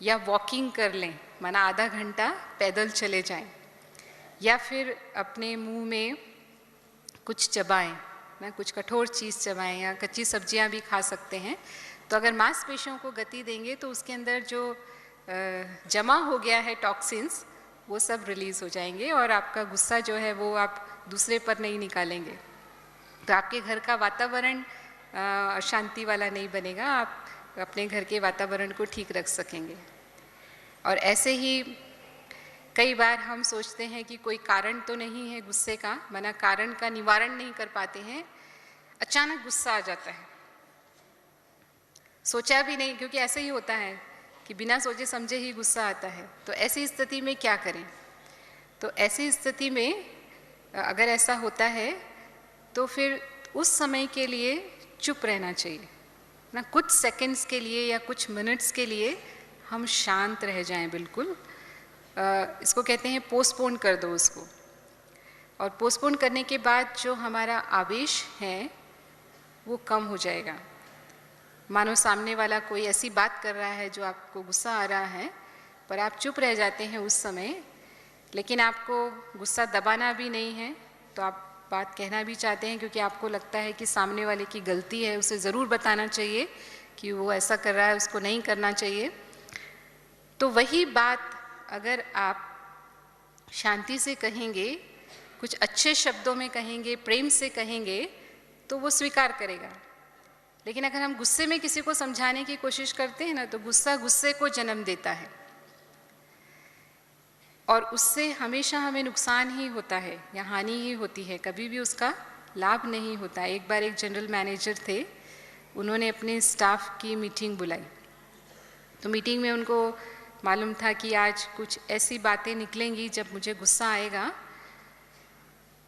या वॉकिंग कर लें, माना आधा घंटा पैदल चले जाएं, या फिर अपने मुंह में कुछ चबाएं, ना कुछ कठोर चीज़ चबाएं, या कच्ची सब्जियां भी खा सकते हैं। तो अगर मांसपेशियों को गति देंगे तो उसके अंदर जो जमा हो गया है टॉक्सिन्स वो सब रिलीज़ हो जाएंगे और आपका गुस्सा जो है वो आप दूसरे पर नहीं निकालेंगे। तो आपके घर का वातावरण अशांति वाला नहीं बनेगा, आप अपने घर के वातावरण को ठीक रख सकेंगे। और ऐसे ही कई बार हम सोचते हैं कि कोई कारण तो नहीं है गुस्से का, माना कारण का निवारण नहीं कर पाते हैं, अचानक गुस्सा आ जाता है, सोचा भी नहीं, क्योंकि ऐसे ही होता है कि बिना सोचे समझे ही गुस्सा आता है। तो ऐसी स्थिति में क्या करें? तो ऐसी स्थिति में अगर ऐसा होता है तो फिर उस समय के लिए चुप रहना चाहिए ना, कुछ सेकंड्स के लिए या कुछ मिनट्स के लिए हम शांत रह जाएं बिल्कुल। इसको कहते हैं पोस्टपोन कर दो उसको। और पोस्टपोन करने के बाद जो हमारा आवेश है वो कम हो जाएगा। मानो सामने वाला कोई ऐसी बात कर रहा है जो आपको गुस्सा आ रहा है, पर आप चुप रह जाते हैं उस समय, लेकिन आपको गुस्सा दबाना भी नहीं है, तो आप बात कहना भी चाहते हैं क्योंकि आपको लगता है कि सामने वाले की गलती है, उसे ज़रूर बताना चाहिए कि वो ऐसा कर रहा है, उसको नहीं करना चाहिए। तो वही बात अगर आप शांति से कहेंगे, कुछ अच्छे शब्दों में कहेंगे, प्रेम से कहेंगे, तो वो स्वीकार करेगा। लेकिन अगर हम गुस्से में किसी को समझाने की कोशिश करते हैं ना, तो गुस्सा गुस्से को जन्म देता है और उससे हमेशा हमें नुकसान ही होता है या हानि ही होती है, कभी भी उसका लाभ नहीं होता। एक बार एक जनरल मैनेजर थे, उन्होंने अपने स्टाफ की मीटिंग बुलाई। तो मीटिंग में उनको मालूम था कि आज कुछ ऐसी बातें निकलेंगी जब मुझे गुस्सा आएगा।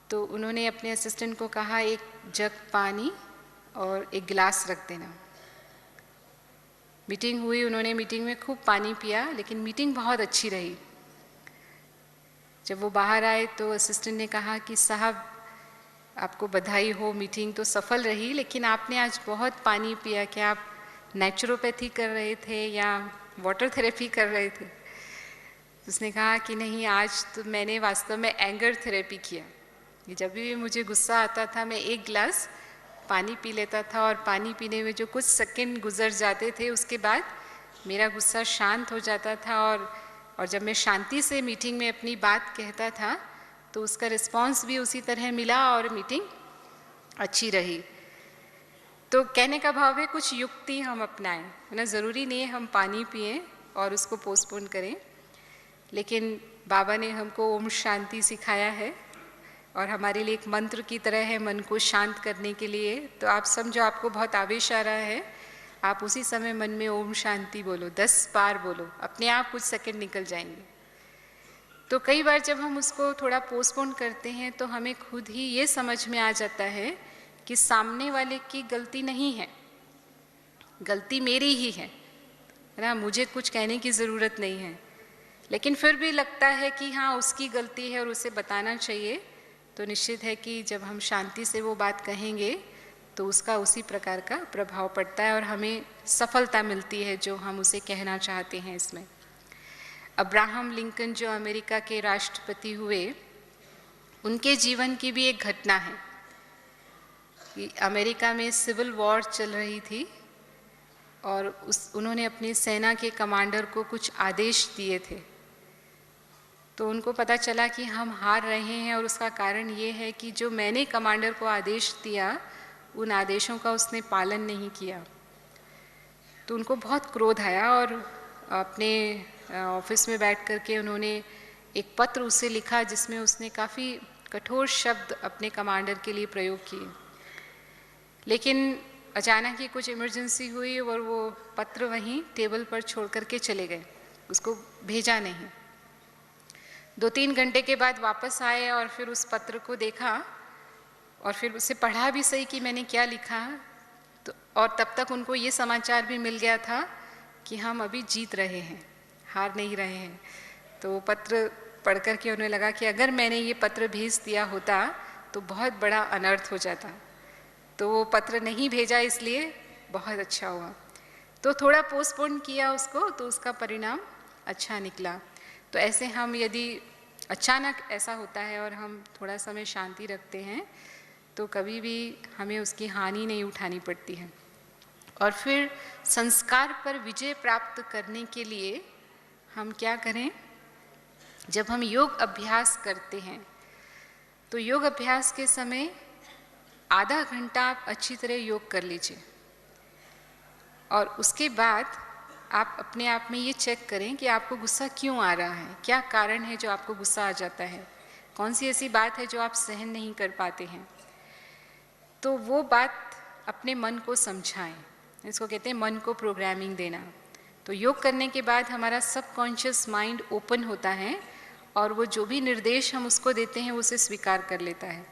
तो उन्होंने अपने असिस्टेंट को कहा, एक जग पानी और एक गिलास रख देना। मीटिंग हुई, उन्होंने मीटिंग में खूब पानी पिया, लेकिन मीटिंग बहुत अच्छी रही। जब वो बाहर आए तो असिस्टेंट ने कहा कि साहब आपको बधाई हो, मीटिंग तो सफल रही, लेकिन आपने आज बहुत पानी पिया, क्या आप नेचुरोपैथी कर रहे थे या वाटर थेरेपी कर रहे थे? उसने कहा कि नहीं, आज तो मैंने वास्तव में एंगर थेरेपी किया। जब भी मुझे गुस्सा आता था मैं एक गिलास पानी पी लेता था और पानी पीने में जो कुछ सेकंड गुजर जाते थे उसके बाद मेरा गुस्सा शांत हो जाता था और जब मैं शांति से मीटिंग में अपनी बात कहता था तो उसका रिस्पांस भी उसी तरह मिला और मीटिंग अच्छी रही। तो कहने का भाव है कुछ युक्ति हम अपनाएं, है ना। ज़रूरी नहीं है हम पानी पिएं और उसको पोस्टपोन करें, लेकिन बाबा ने हमको ओम शांति सिखाया है और हमारे लिए एक मंत्र की तरह है मन को शांत करने के लिए। तो आप समझो आपको बहुत आवेश आ रहा है, आप उसी समय मन में ओम शांति बोलो, 10 बार बोलो, अपने आप कुछ सेकंड निकल जाएंगे। तो कई बार जब हम उसको थोड़ा पोस्टपोन करते हैं तो हमें खुद ही ये समझ में आ जाता है कि सामने वाले की गलती नहीं है, गलती मेरी ही है ना, मुझे कुछ कहने की ज़रूरत नहीं है। लेकिन फिर भी लगता है कि हाँ उसकी गलती है और उसे बताना चाहिए। तो निश्चित है कि जब हम शांति से वो बात कहेंगे तो उसका उसी प्रकार का प्रभाव पड़ता है और हमें सफलता मिलती है जो हम उसे कहना चाहते हैं। इसमें अब्राहम लिंकन जो अमेरिका के राष्ट्रपति हुए, उनके जीवन की भी एक घटना है कि अमेरिका में सिविल वॉर चल रही थी और उन्होंने अपनी सेना के कमांडर को कुछ आदेश दिए थे। तो उनको पता चला कि हम हार रहे हैं और उसका कारण ये है कि जो मैंने कमांडर को आदेश दिया उन आदेशों का उसने पालन नहीं किया। तो उनको बहुत क्रोध आया और अपने ऑफिस में बैठ कर के उन्होंने एक पत्र उसे लिखा जिसमें उसने काफ़ी कठोर शब्द अपने कमांडर के लिए प्रयोग किए। लेकिन अचानक ही कुछ इमरजेंसी हुई और वो पत्र वहीं टेबल पर छोड़ कर के चले गए, उसको भेजा नहीं। 2-3 घंटे के बाद वापस आए और फिर उस पत्र को देखा और फिर उसे पढ़ा भी सही कि मैंने क्या लिखा। तो और तब तक उनको ये समाचार भी मिल गया था कि हम अभी जीत रहे हैं, हार नहीं रहे हैं। तो वो पत्र पढ़ कर के उन्हें लगा कि अगर मैंने ये पत्र भेज दिया होता तो बहुत बड़ा अनर्थ हो जाता। तो वो पत्र नहीं भेजा, इसलिए बहुत अच्छा हुआ। तो थोड़ा पोस्टपोन किया उसको, तो उसका परिणाम अच्छा निकला। तो ऐसे हम यदि अचानक ऐसा होता है और हम थोड़ा समय शांति रखते हैं तो कभी भी हमें उसकी हानि नहीं उठानी पड़ती है। और फिर संस्कार पर विजय प्राप्त करने के लिए हम क्या करें? जब हम योग अभ्यास करते हैं तो योग अभ्यास के समय आधा घंटा आप अच्छी तरह योग कर लीजिए और उसके बाद आप अपने आप में ये चेक करें कि आपको गुस्सा क्यों आ रहा है, क्या कारण है जो आपको गुस्सा आ जाता है, कौन सी ऐसी बात है जो आप सहन नहीं कर पाते हैं। तो वो बात अपने मन को समझाएं, इसको कहते हैं मन को प्रोग्रामिंग देना। तो योग करने के बाद हमारा सबकॉन्शियस माइंड ओपन होता है और वो जो भी निर्देश हम उसको देते हैं उसे स्वीकार कर लेता है।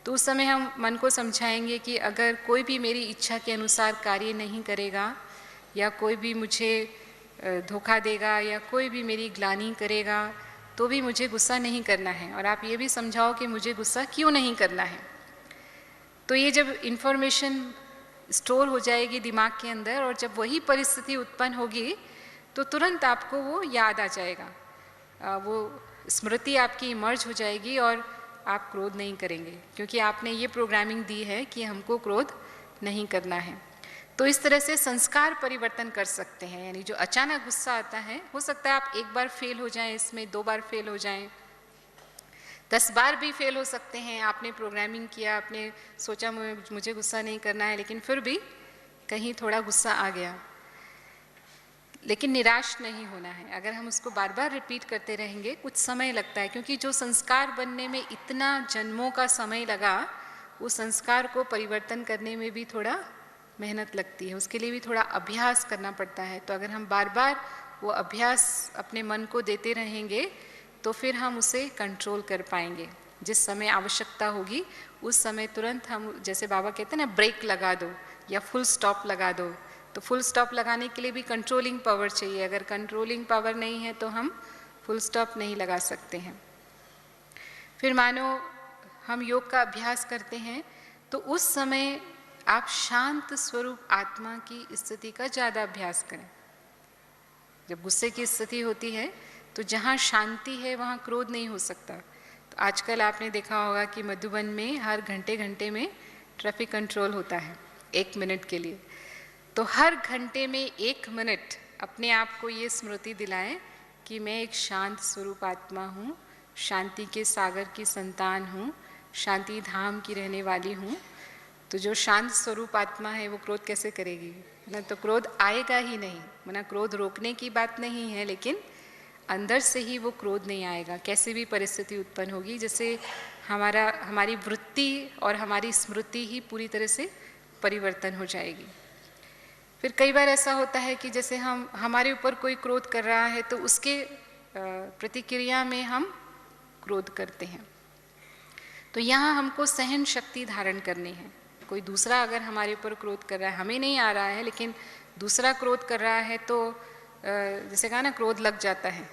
तो उस समय हम मन को समझाएंगे कि अगर कोई भी मेरी इच्छा के अनुसार कार्य नहीं करेगा या कोई भी मुझे धोखा देगा या कोई भी मेरी ग्लानि करेगा तो भी मुझे गुस्सा नहीं करना है, और आप ये भी समझाओ कि मुझे गुस्सा क्यों नहीं करना है। तो ये जब इन्फॉर्मेशन स्टोर हो जाएगी दिमाग के अंदर और जब वही परिस्थिति उत्पन्न होगी तो तुरंत आपको वो याद आ जाएगा, वो स्मृति आपकी इमर्ज हो जाएगी और आप क्रोध नहीं करेंगे, क्योंकि आपने ये प्रोग्रामिंग दी है कि हमको क्रोध नहीं करना है। तो इस तरह से संस्कार परिवर्तन कर सकते हैं। यानी जो अचानक गुस्सा आता है, हो सकता है आप एक बार फेल हो जाएं, इसमें 2 बार फेल हो जाएं, 10 बार भी फेल हो सकते हैं। आपने प्रोग्रामिंग किया, आपने सोचा मुझे गुस्सा नहीं करना है, लेकिन फिर भी कहीं थोड़ा गुस्सा आ गया। लेकिन निराश नहीं होना है। अगर हम उसको बार बार रिपीट करते रहेंगे, कुछ समय लगता है, क्योंकि जो संस्कार बनने में इतना जन्मों का समय लगा, उस संस्कार को परिवर्तन करने में भी थोड़ा मेहनत लगती है, उसके लिए भी थोड़ा अभ्यास करना पड़ता है। तो अगर हम बार बार वो अभ्यास अपने मन को देते रहेंगे तो फिर हम उसे कंट्रोल कर पाएंगे। जिस समय आवश्यकता होगी उस समय तुरंत हम, जैसे बाबा कहते हैं ना, ब्रेक लगा दो या फुल स्टॉप लगा दो। तो फुल स्टॉप लगाने के लिए भी कंट्रोलिंग पावर चाहिए। अगर कंट्रोलिंग पावर नहीं है तो हम फुल स्टॉप नहीं लगा सकते हैं। फिर मानो हम योग का अभ्यास करते हैं तो उस समय आप शांत स्वरूप आत्मा की स्थिति का ज़्यादा अभ्यास करें। जब गुस्से की स्थिति होती है तो जहाँ शांति है वहाँ क्रोध नहीं हो सकता। तो आजकल आपने देखा होगा कि मधुबन में हर घंटे घंटे में ट्रैफिक कंट्रोल होता है 1 मिनट के लिए। तो हर घंटे में 1 मिनट अपने आप को ये स्मृति दिलाएं कि मैं एक शांत स्वरूप आत्मा हूँ, शांति के सागर की संतान हूँ, शांति धाम की रहने वाली हूँ। तो जो शांत स्वरूप आत्मा है वो क्रोध कैसे करेगी ना, तो क्रोध आएगा ही नहीं। मना क्रोध रोकने की बात नहीं है, लेकिन अंदर से ही वो क्रोध नहीं आएगा। कैसे भी परिस्थिति उत्पन्न होगी, जैसे हमारी वृत्ति और हमारी स्मृति ही पूरी तरह से परिवर्तन हो जाएगी। फिर कई बार ऐसा होता है कि जैसे हमारे ऊपर कोई क्रोध कर रहा है तो उसके प्रतिक्रिया में हम क्रोध करते हैं। तो यहाँ हमको सहन शक्ति धारण करनी है। कोई दूसरा अगर हमारे ऊपर क्रोध कर रहा है, हमें नहीं आ रहा है लेकिन दूसरा क्रोध कर रहा है, तो जैसे कहा ना, क्रोध लग जाता है।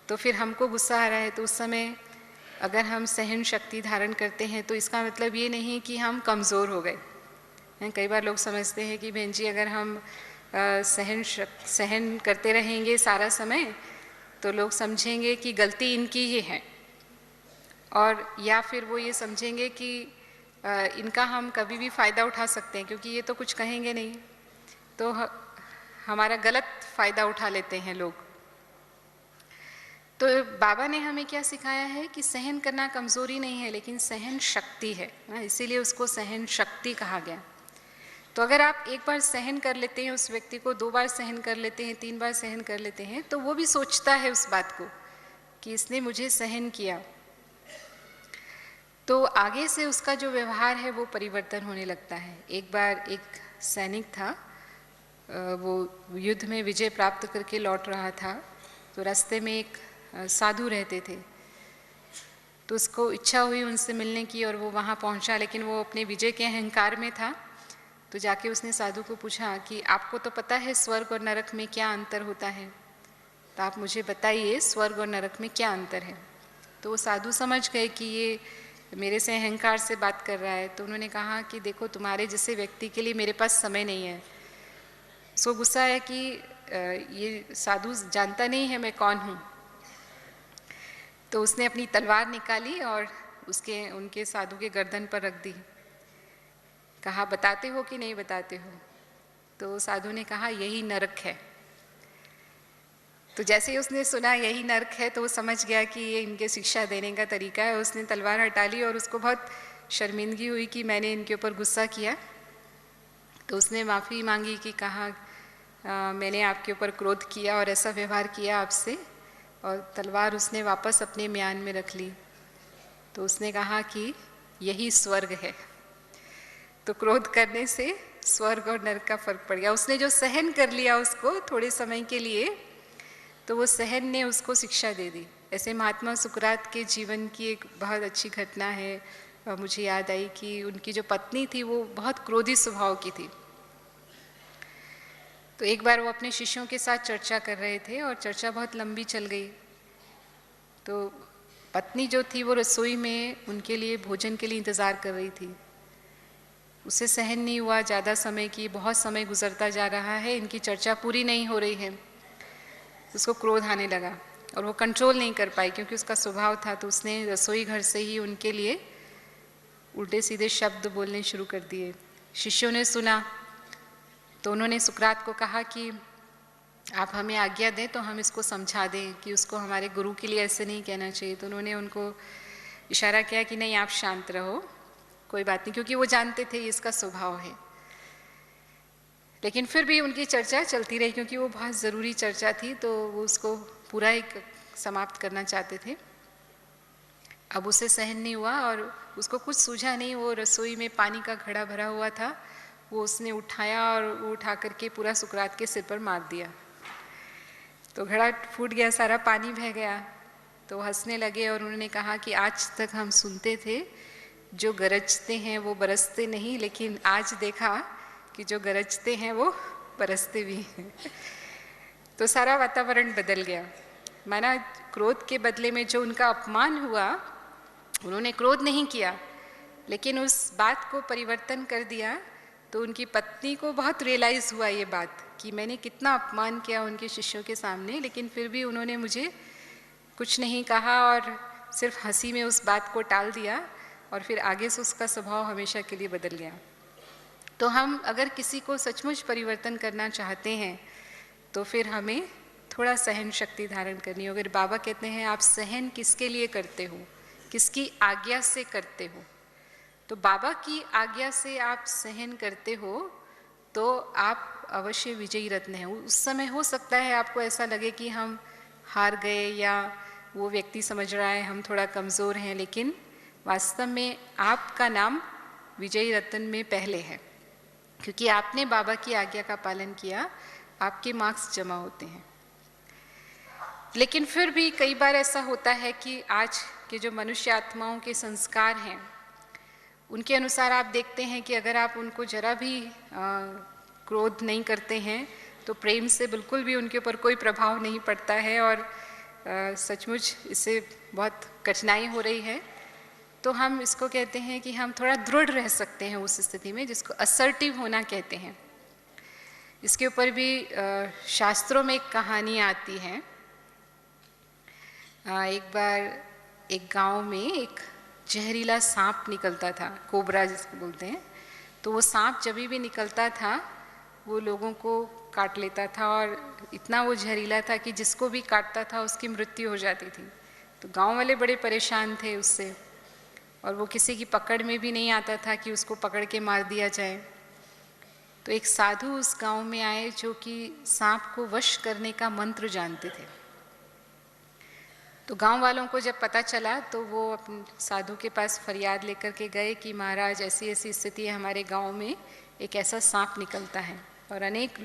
तो फिर हमको गुस्सा आ रहा है तो उस समय अगर हम सहन शक्ति धारण करते हैं तो इसका मतलब ये नहीं कि हम कमज़ोर हो गए। कई बार लोग समझते हैं कि बहन जी अगर हम सहन करते रहेंगे सारा समय तो लोग समझेंगे कि गलती इनकी ही है, और या फिर वो ये समझेंगे कि इनका हम कभी भी फ़ायदा उठा सकते हैं क्योंकि ये तो कुछ कहेंगे नहीं। तो हमारा गलत फ़ायदा उठा लेते हैं लोग। तो बाबा ने हमें क्या सिखाया है कि सहन करना कमज़ोरी नहीं है लेकिन सहन शक्ति है, इसीलिए उसको सहन शक्ति कहा गया। तो अगर आप एक बार सहन कर लेते हैं उस व्यक्ति को, 2 बार सहन कर लेते हैं, 3 बार सहन कर लेते हैं, तो वो भी सोचता है उस बात को कि इसने मुझे सहन किया। तो आगे से उसका जो व्यवहार है वो परिवर्तन होने लगता है। एक बार एक सैनिक था, वो युद्ध में विजय प्राप्त करके लौट रहा था। तो रास्ते में एक साधु रहते थे। तो उसको इच्छा हुई उनसे मिलने की और वो वहाँ पहुँचा, लेकिन वो अपने विजय के अहंकार में था। तो जाके उसने साधु को पूछा कि आपको तो पता है स्वर्ग और नरक में क्या अंतर होता है, तो आप मुझे बताइए स्वर्ग और नरक में क्या अंतर है। तो वो साधु समझ गए कि ये मेरे से अहंकार से बात कर रहा है। तो उन्होंने कहा कि देखो, तुम्हारे जैसे व्यक्ति के लिए मेरे पास समय नहीं है। उसको गुस्सा है कि ये साधु जानता नहीं है मैं कौन हूँ। तो उसने अपनी तलवार निकाली और उनके साधु के गर्दन पर रख दी। कहा, बताते हो कि नहीं बताते हो? तो साधु ने कहा, यही नरक है। तो जैसे ही उसने सुना यही नरक है, तो वो समझ गया कि ये इनके शिक्षा देने का तरीका है। उसने तलवार हटा ली और उसको बहुत शर्मिंदगी हुई कि मैंने इनके ऊपर गुस्सा किया। तो उसने माफ़ी मांगी कि कहा, मैंने आपके ऊपर क्रोध किया और ऐसा व्यवहार किया आपसे, और तलवार उसने वापस अपने म्यान में रख ली। तो उसने कहा कि यही स्वर्ग है। तो क्रोध करने से स्वर्ग और नरक का फर्क पड़ गया। उसने जो सहन कर लिया उसको थोड़े समय के लिए, तो वो सहन ने उसको शिक्षा दे दी। ऐसे महात्मा सुकरात के जीवन की एक बहुत अच्छी घटना है। मुझे याद आई कि उनकी जो पत्नी थी वो बहुत क्रोधी स्वभाव की थी। तो एक बार वो अपने शिष्यों के साथ चर्चा कर रहे थे और चर्चा बहुत लंबी चल गई। तो पत्नी जो थी वो रसोई में उनके लिए भोजन के लिए इंतज़ार कर रही थी। उसे सहन नहीं हुआ ज़्यादा समय की, बहुत समय गुजरता जा रहा है, इनकी चर्चा पूरी नहीं हो रही है। उसको क्रोध आने लगा और वो कंट्रोल नहीं कर पाई क्योंकि उसका स्वभाव था। तो उसने रसोई घर से ही उनके लिए उल्टे सीधे शब्द बोलने शुरू कर दिए। शिष्यों ने सुना तो उन्होंने सुकरात को कहा कि आप हमें आज्ञा दें तो हम इसको समझा दें कि उसको हमारे गुरु के लिए ऐसे नहीं कहना चाहिए। तो उन्होंने उनको इशारा किया कि नहीं, आप शांत रहो, कोई बात नहीं, क्योंकि वो जानते थे इसका स्वभाव है। लेकिन फिर भी उनकी चर्चा चलती रही क्योंकि वो बहुत ज़रूरी चर्चा थी, तो वो उसको पूरा ही समाप्त करना चाहते थे। अब उसे सहन नहीं हुआ और उसको कुछ सूझा नहीं। वो रसोई में पानी का घड़ा भरा हुआ था, वो उसने उठाया और वो उठा करके पूरा सुकरात के सिर पर मार दिया। तो घड़ा फूट गया, सारा पानी बह गया। तो हंसने लगे और उन्होंने कहा कि आज तक हम सुनते थे जो गरजते हैं वो बरसते नहीं, लेकिन आज देखा कि जो गरजते हैं वो बरसते भी हैं। तो सारा वातावरण बदल गया। माना क्रोध के बदले में जो उनका अपमान हुआ, उन्होंने क्रोध नहीं किया लेकिन उस बात को परिवर्तन कर दिया। तो उनकी पत्नी को बहुत रियलाइज़ हुआ ये बात कि मैंने कितना अपमान किया उनके शिष्यों के सामने, लेकिन फिर भी उन्होंने मुझे कुछ नहीं कहा और सिर्फ हंसी में उस बात को टाल दिया, और फिर आगे से उसका स्वभाव हमेशा के लिए बदल गया। तो हम अगर किसी को सचमुच परिवर्तन करना चाहते हैं तो फिर हमें थोड़ा सहन शक्ति धारण करनी होगी। बाबा कहते हैं आप सहन किसके लिए करते हो, किसकी आज्ञा से करते हो। तो बाबा की आज्ञा से आप सहन करते हो तो आप अवश्य विजयी रत्न हैं। उस समय हो सकता है आपको ऐसा लगे कि हम हार गए या वो व्यक्ति समझ रहा है हम थोड़ा कमज़ोर हैं, लेकिन वास्तव में आपका नाम विजयी रत्न में पहले है क्योंकि आपने बाबा की आज्ञा का पालन किया, आपके मार्क्स जमा होते हैं। लेकिन फिर भी कई बार ऐसा होता है कि आज के जो मनुष्य आत्माओं के संस्कार हैं उनके अनुसार आप देखते हैं कि अगर आप उनको जरा भी क्रोध नहीं करते हैं तो प्रेम से बिल्कुल भी उनके ऊपर कोई प्रभाव नहीं पड़ता है और सचमुच इससे बहुत कठिनाई हो रही है। तो हम इसको कहते हैं कि हम थोड़ा दृढ़ रह सकते हैं उस स्थिति में, जिसको असर्टिव होना कहते हैं। इसके ऊपर भी शास्त्रों में एक कहानी आती है। एक बार एक गांव में एक जहरीला सांप निकलता था, कोबरा जिसको बोलते हैं। तो वो सांप जब भी निकलता था वो लोगों को काट लेता था और इतना वो जहरीला था कि जिसको भी काटता था उसकी मृत्यु हो जाती थी। तो गांव वाले बड़े परेशान थे उससे और वो किसी की पकड़ में भी नहीं आता था कि उसको पकड़ के मार दिया जाए। तो एक साधु उस गांव में आए जो कि सांप को वश करने का मंत्र जानते थे। तो गांव वालों को जब पता चला तो वो अपने साधु के पास फरियाद लेकर के गए कि महाराज ऐसी ऐसी स्थिति है, हमारे गांव में एक ऐसा सांप निकलता है और अनेक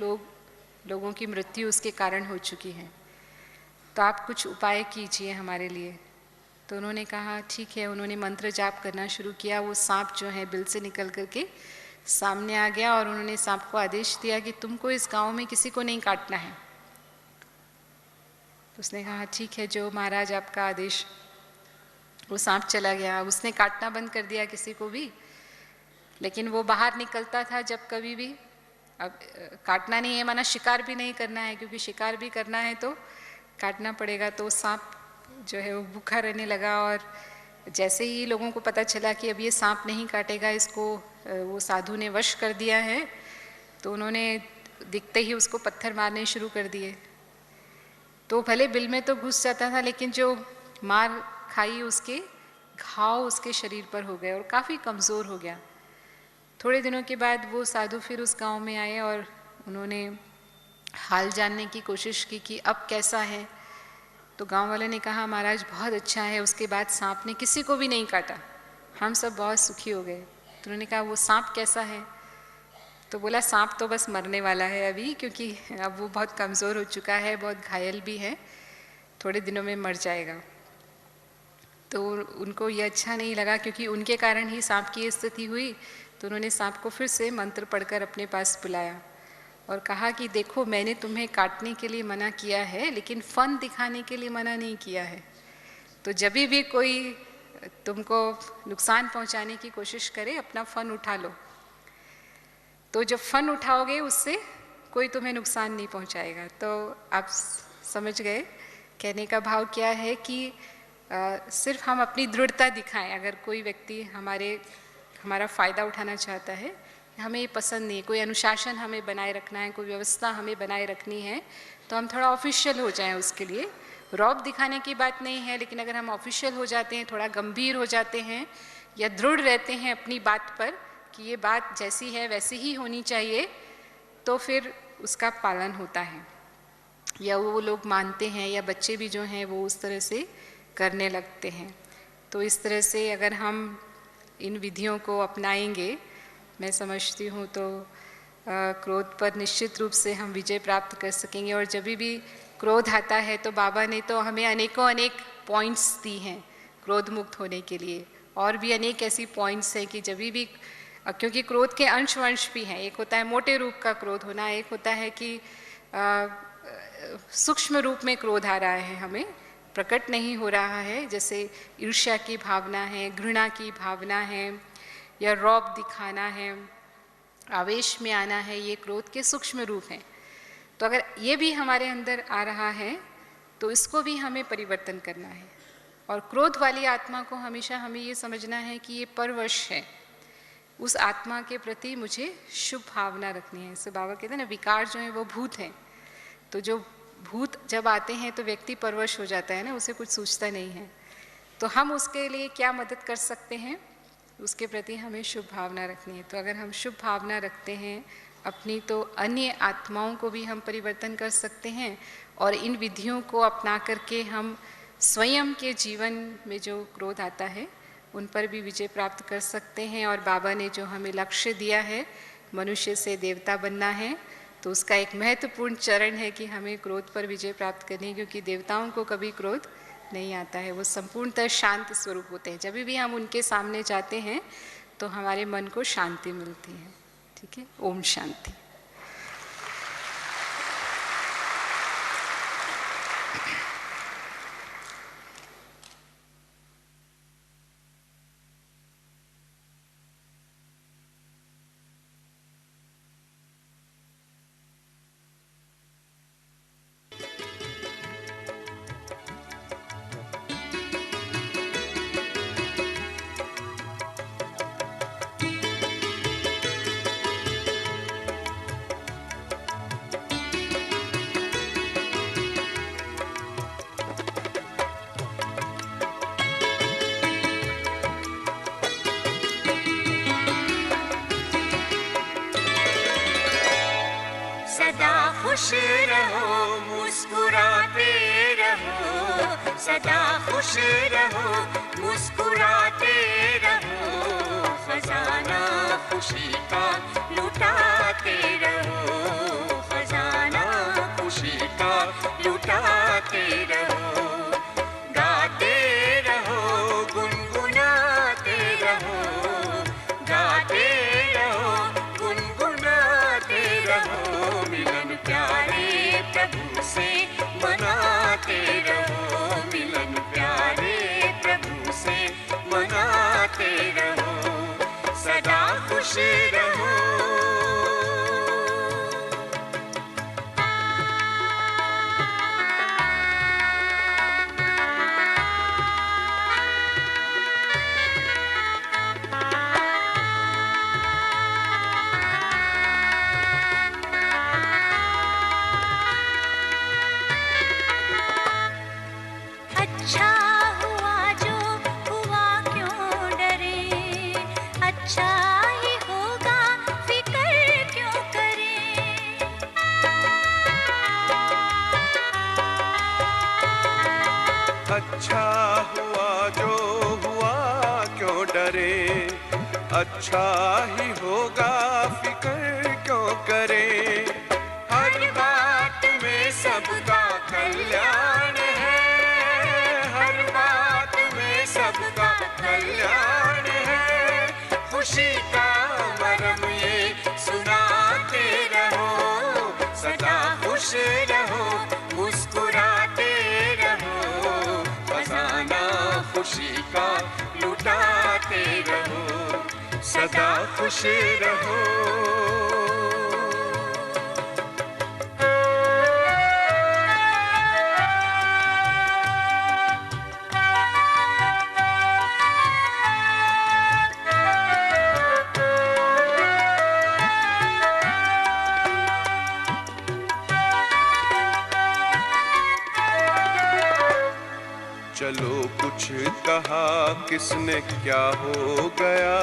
लोगों की मृत्यु उसके कारण हो चुकी है, तो आप कुछ उपाय कीजिए हमारे लिए। तो उन्होंने कहा ठीक है। उन्होंने मंत्र जाप करना शुरू किया। वो सांप जो है बिल से निकल करके सामने आ गया और उन्होंने सांप को आदेश दिया कि तुमको इस गांव में किसी को नहीं काटना है। तो उसने कहा ठीक है, जो महाराज आपका आदेश। वो सांप चला गया। उसने काटना बंद कर दिया किसी को भी, लेकिन वो बाहर निकलता था जब कभी भी। अब काटना नहीं है माना शिकार भी नहीं करना है, क्योंकि शिकार भी करना है तो काटना पड़ेगा। तो सांप जो है वो भूखा रहने लगा और जैसे ही लोगों को पता चला कि अब ये सांप नहीं काटेगा, इसको वो साधु ने वश कर दिया है, तो उन्होंने दिखते ही उसको पत्थर मारने शुरू कर दिए। तो भले बिल में तो घुस जाता था, लेकिन जो मार खाई उसके घाव उसके शरीर पर हो गए और काफ़ी कमज़ोर हो गया। थोड़े दिनों के बाद वो साधु फिर उस गांव में आए और उन्होंने हाल जानने की कोशिश की कि अब कैसा है। तो गांव वाले ने कहा महाराज बहुत अच्छा है, उसके बाद सांप ने किसी को भी नहीं काटा, हम सब बहुत सुखी हो गए। तो उन्होंने कहा वो सांप कैसा है? तो बोला सांप तो बस मरने वाला है अभी, क्योंकि अब वो बहुत कमज़ोर हो चुका है, बहुत घायल भी है, थोड़े दिनों में मर जाएगा। तो उनको ये अच्छा नहीं लगा, क्योंकि उनके कारण ही सांप की स्थिति हुई। तो उन्होंने सांप को फिर से मंत्र पढ़कर अपने पास बुलाया और कहा कि देखो मैंने तुम्हें काटने के लिए मना किया है, लेकिन फन दिखाने के लिए मना नहीं किया है। तो जब भी कोई तुमको नुकसान पहुंचाने की कोशिश करे, अपना फन उठा लो। तो जब फन उठाओगे उससे कोई तुम्हें नुकसान नहीं पहुंचाएगा। तो आप समझ गए कहने का भाव क्या है कि सिर्फ हम अपनी दृढ़ता दिखाएं। अगर कोई व्यक्ति हमारा फ़ायदा उठाना चाहता है, हमें ये पसंद नहीं, कोई अनुशासन हमें बनाए रखना है, कोई व्यवस्था हमें बनाए रखनी है, तो हम थोड़ा ऑफिशियल हो जाएं उसके लिए। रौब दिखाने की बात नहीं है, लेकिन अगर हम ऑफिशियल हो जाते हैं, थोड़ा गंभीर हो जाते हैं या दृढ़ रहते हैं अपनी बात पर कि ये बात जैसी है वैसी ही होनी चाहिए, तो फिर उसका पालन होता है या वो लोग मानते हैं, या बच्चे भी जो हैं वो उस तरह से करने लगते हैं। तो इस तरह से अगर हम इन विधियों को अपनाएंगे, मैं समझती हूँ तो क्रोध पर निश्चित रूप से हम विजय प्राप्त कर सकेंगे। और जब भी क्रोध आता है तो बाबा ने तो हमें अनेक पॉइंट्स दी हैं क्रोध मुक्त होने के लिए, और भी अनेक ऐसी पॉइंट्स हैं कि जब भी, क्योंकि क्रोध के अंश वंश भी हैं, एक होता है मोटे रूप का क्रोध होना, एक होता है कि सूक्ष्म रूप में क्रोध आ रहा है, हमें प्रकट नहीं हो रहा है, जैसे ईर्ष्या की भावना है, घृणा की भावना है, या रौब दिखाना है, आवेश में आना है, ये क्रोध के सूक्ष्म रूप हैं। तो अगर ये भी हमारे अंदर आ रहा है तो इसको भी हमें परिवर्तन करना है। और क्रोध वाली आत्मा को हमेशा हमें ये समझना है कि ये परवश है, उस आत्मा के प्रति मुझे शुभ भावना रखनी है। इससे बाबा कहते हैं ना, विकार जो है वो भूत है। तो जो भूत जब आते हैं तो व्यक्ति परवश हो जाता है ना, उसे कुछ सूझता नहीं है। तो हम उसके लिए क्या मदद कर सकते हैं, उसके प्रति हमें शुभ भावना रखनी है। तो अगर हम शुभ भावना रखते हैं अपनी, तो अन्य आत्माओं को भी हम परिवर्तन कर सकते हैं, और इन विधियों को अपना करके हम स्वयं के जीवन में जो क्रोध आता है उन पर भी विजय प्राप्त कर सकते हैं। और बाबा ने जो हमें लक्ष्य दिया है मनुष्य से देवता बनना है, तो उसका एक महत्वपूर्ण चरण है कि हमें क्रोध पर विजय प्राप्त करनी है, क्योंकि देवताओं को कभी क्रोध नहीं आता है, वो संपूर्णतः शांत स्वरूप होते हैं। जब भी हम उनके सामने जाते हैं तो हमारे मन को शांति मिलती है। ठीक है, ओम शांति। खुश रहो, मुस्कुराते रहो, सदा खुश रहो, मुस्कुराते रहो, खजाना खुशी का लुटाते रहो, खजाना खुशी का लुटाते रहो, गाते रहो, अच्छा हुआ जो हुआ, क्यों डरे, अच्छा ही होगा, फिक्र क्यों करें। अच्छा हुआ जो हुआ, क्यों डरे, अच्छा ही होगा, फिक्र क्यों करे। हर बात में सबका कल्याण है, हर बात में सबका कल्याण है। खुशी का मरम ये सुनाते रहो, सदा खुश रहो, मुस्कुराते रहो, खजाना खुशी का लुटाते रहो, सदा खुश रहो। चलो कुछ कहा किसने क्या हो गया,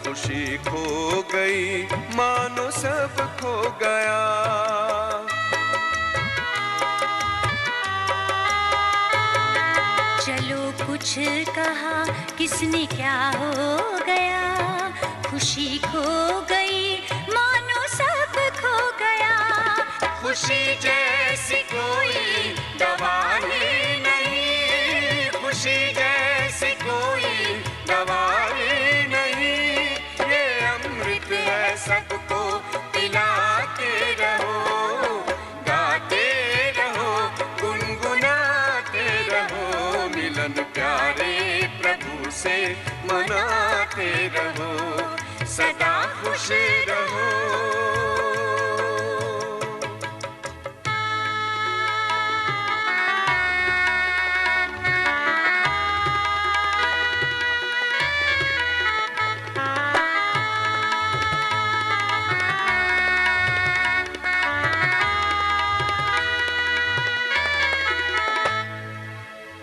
खुशी खो गई मानो सब खो गया। चलो कुछ कहा किसने क्या हो गया, खुशी खो गई मानो सब खो गया। खुशी जैसी कोई दवा ही नहीं, खुशी जैसी कोई दवा ही नहीं। ये अमृत है सबको पिलाते रहो, गाते रहो, गुनगुनाते रहो, मिलन प्यारे प्रभु से मनाते रहो, सदा खुश रहो।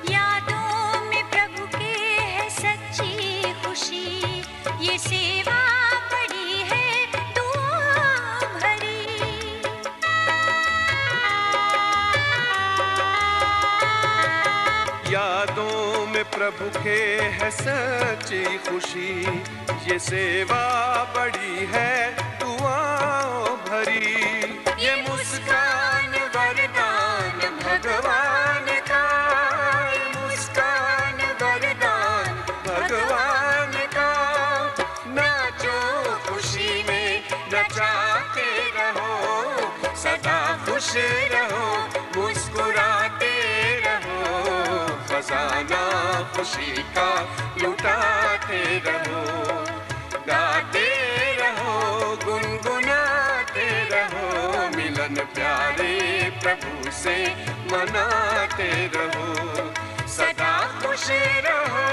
यादों में प्रभु के है सच्ची खुशी, ये सेवा बड़ी है दुआ भरी। यादों में प्रभु के है सच्ची खुशी, ये सेवा बड़ी है दुआओं भरी। ये मुस्कान वरदान भगवान का, ये मुस्कान वरदान भगवान का। नाचो खुशी में नचाते रहो, सदा खुश रहो, मुस्कुराते रहो, खजाना खुशी का लुटाते रहो, गाते रहो, गुनगुनाते रहो, मिलन प्यारे प्रभु से मनाते रहो, सदा खुश रहो।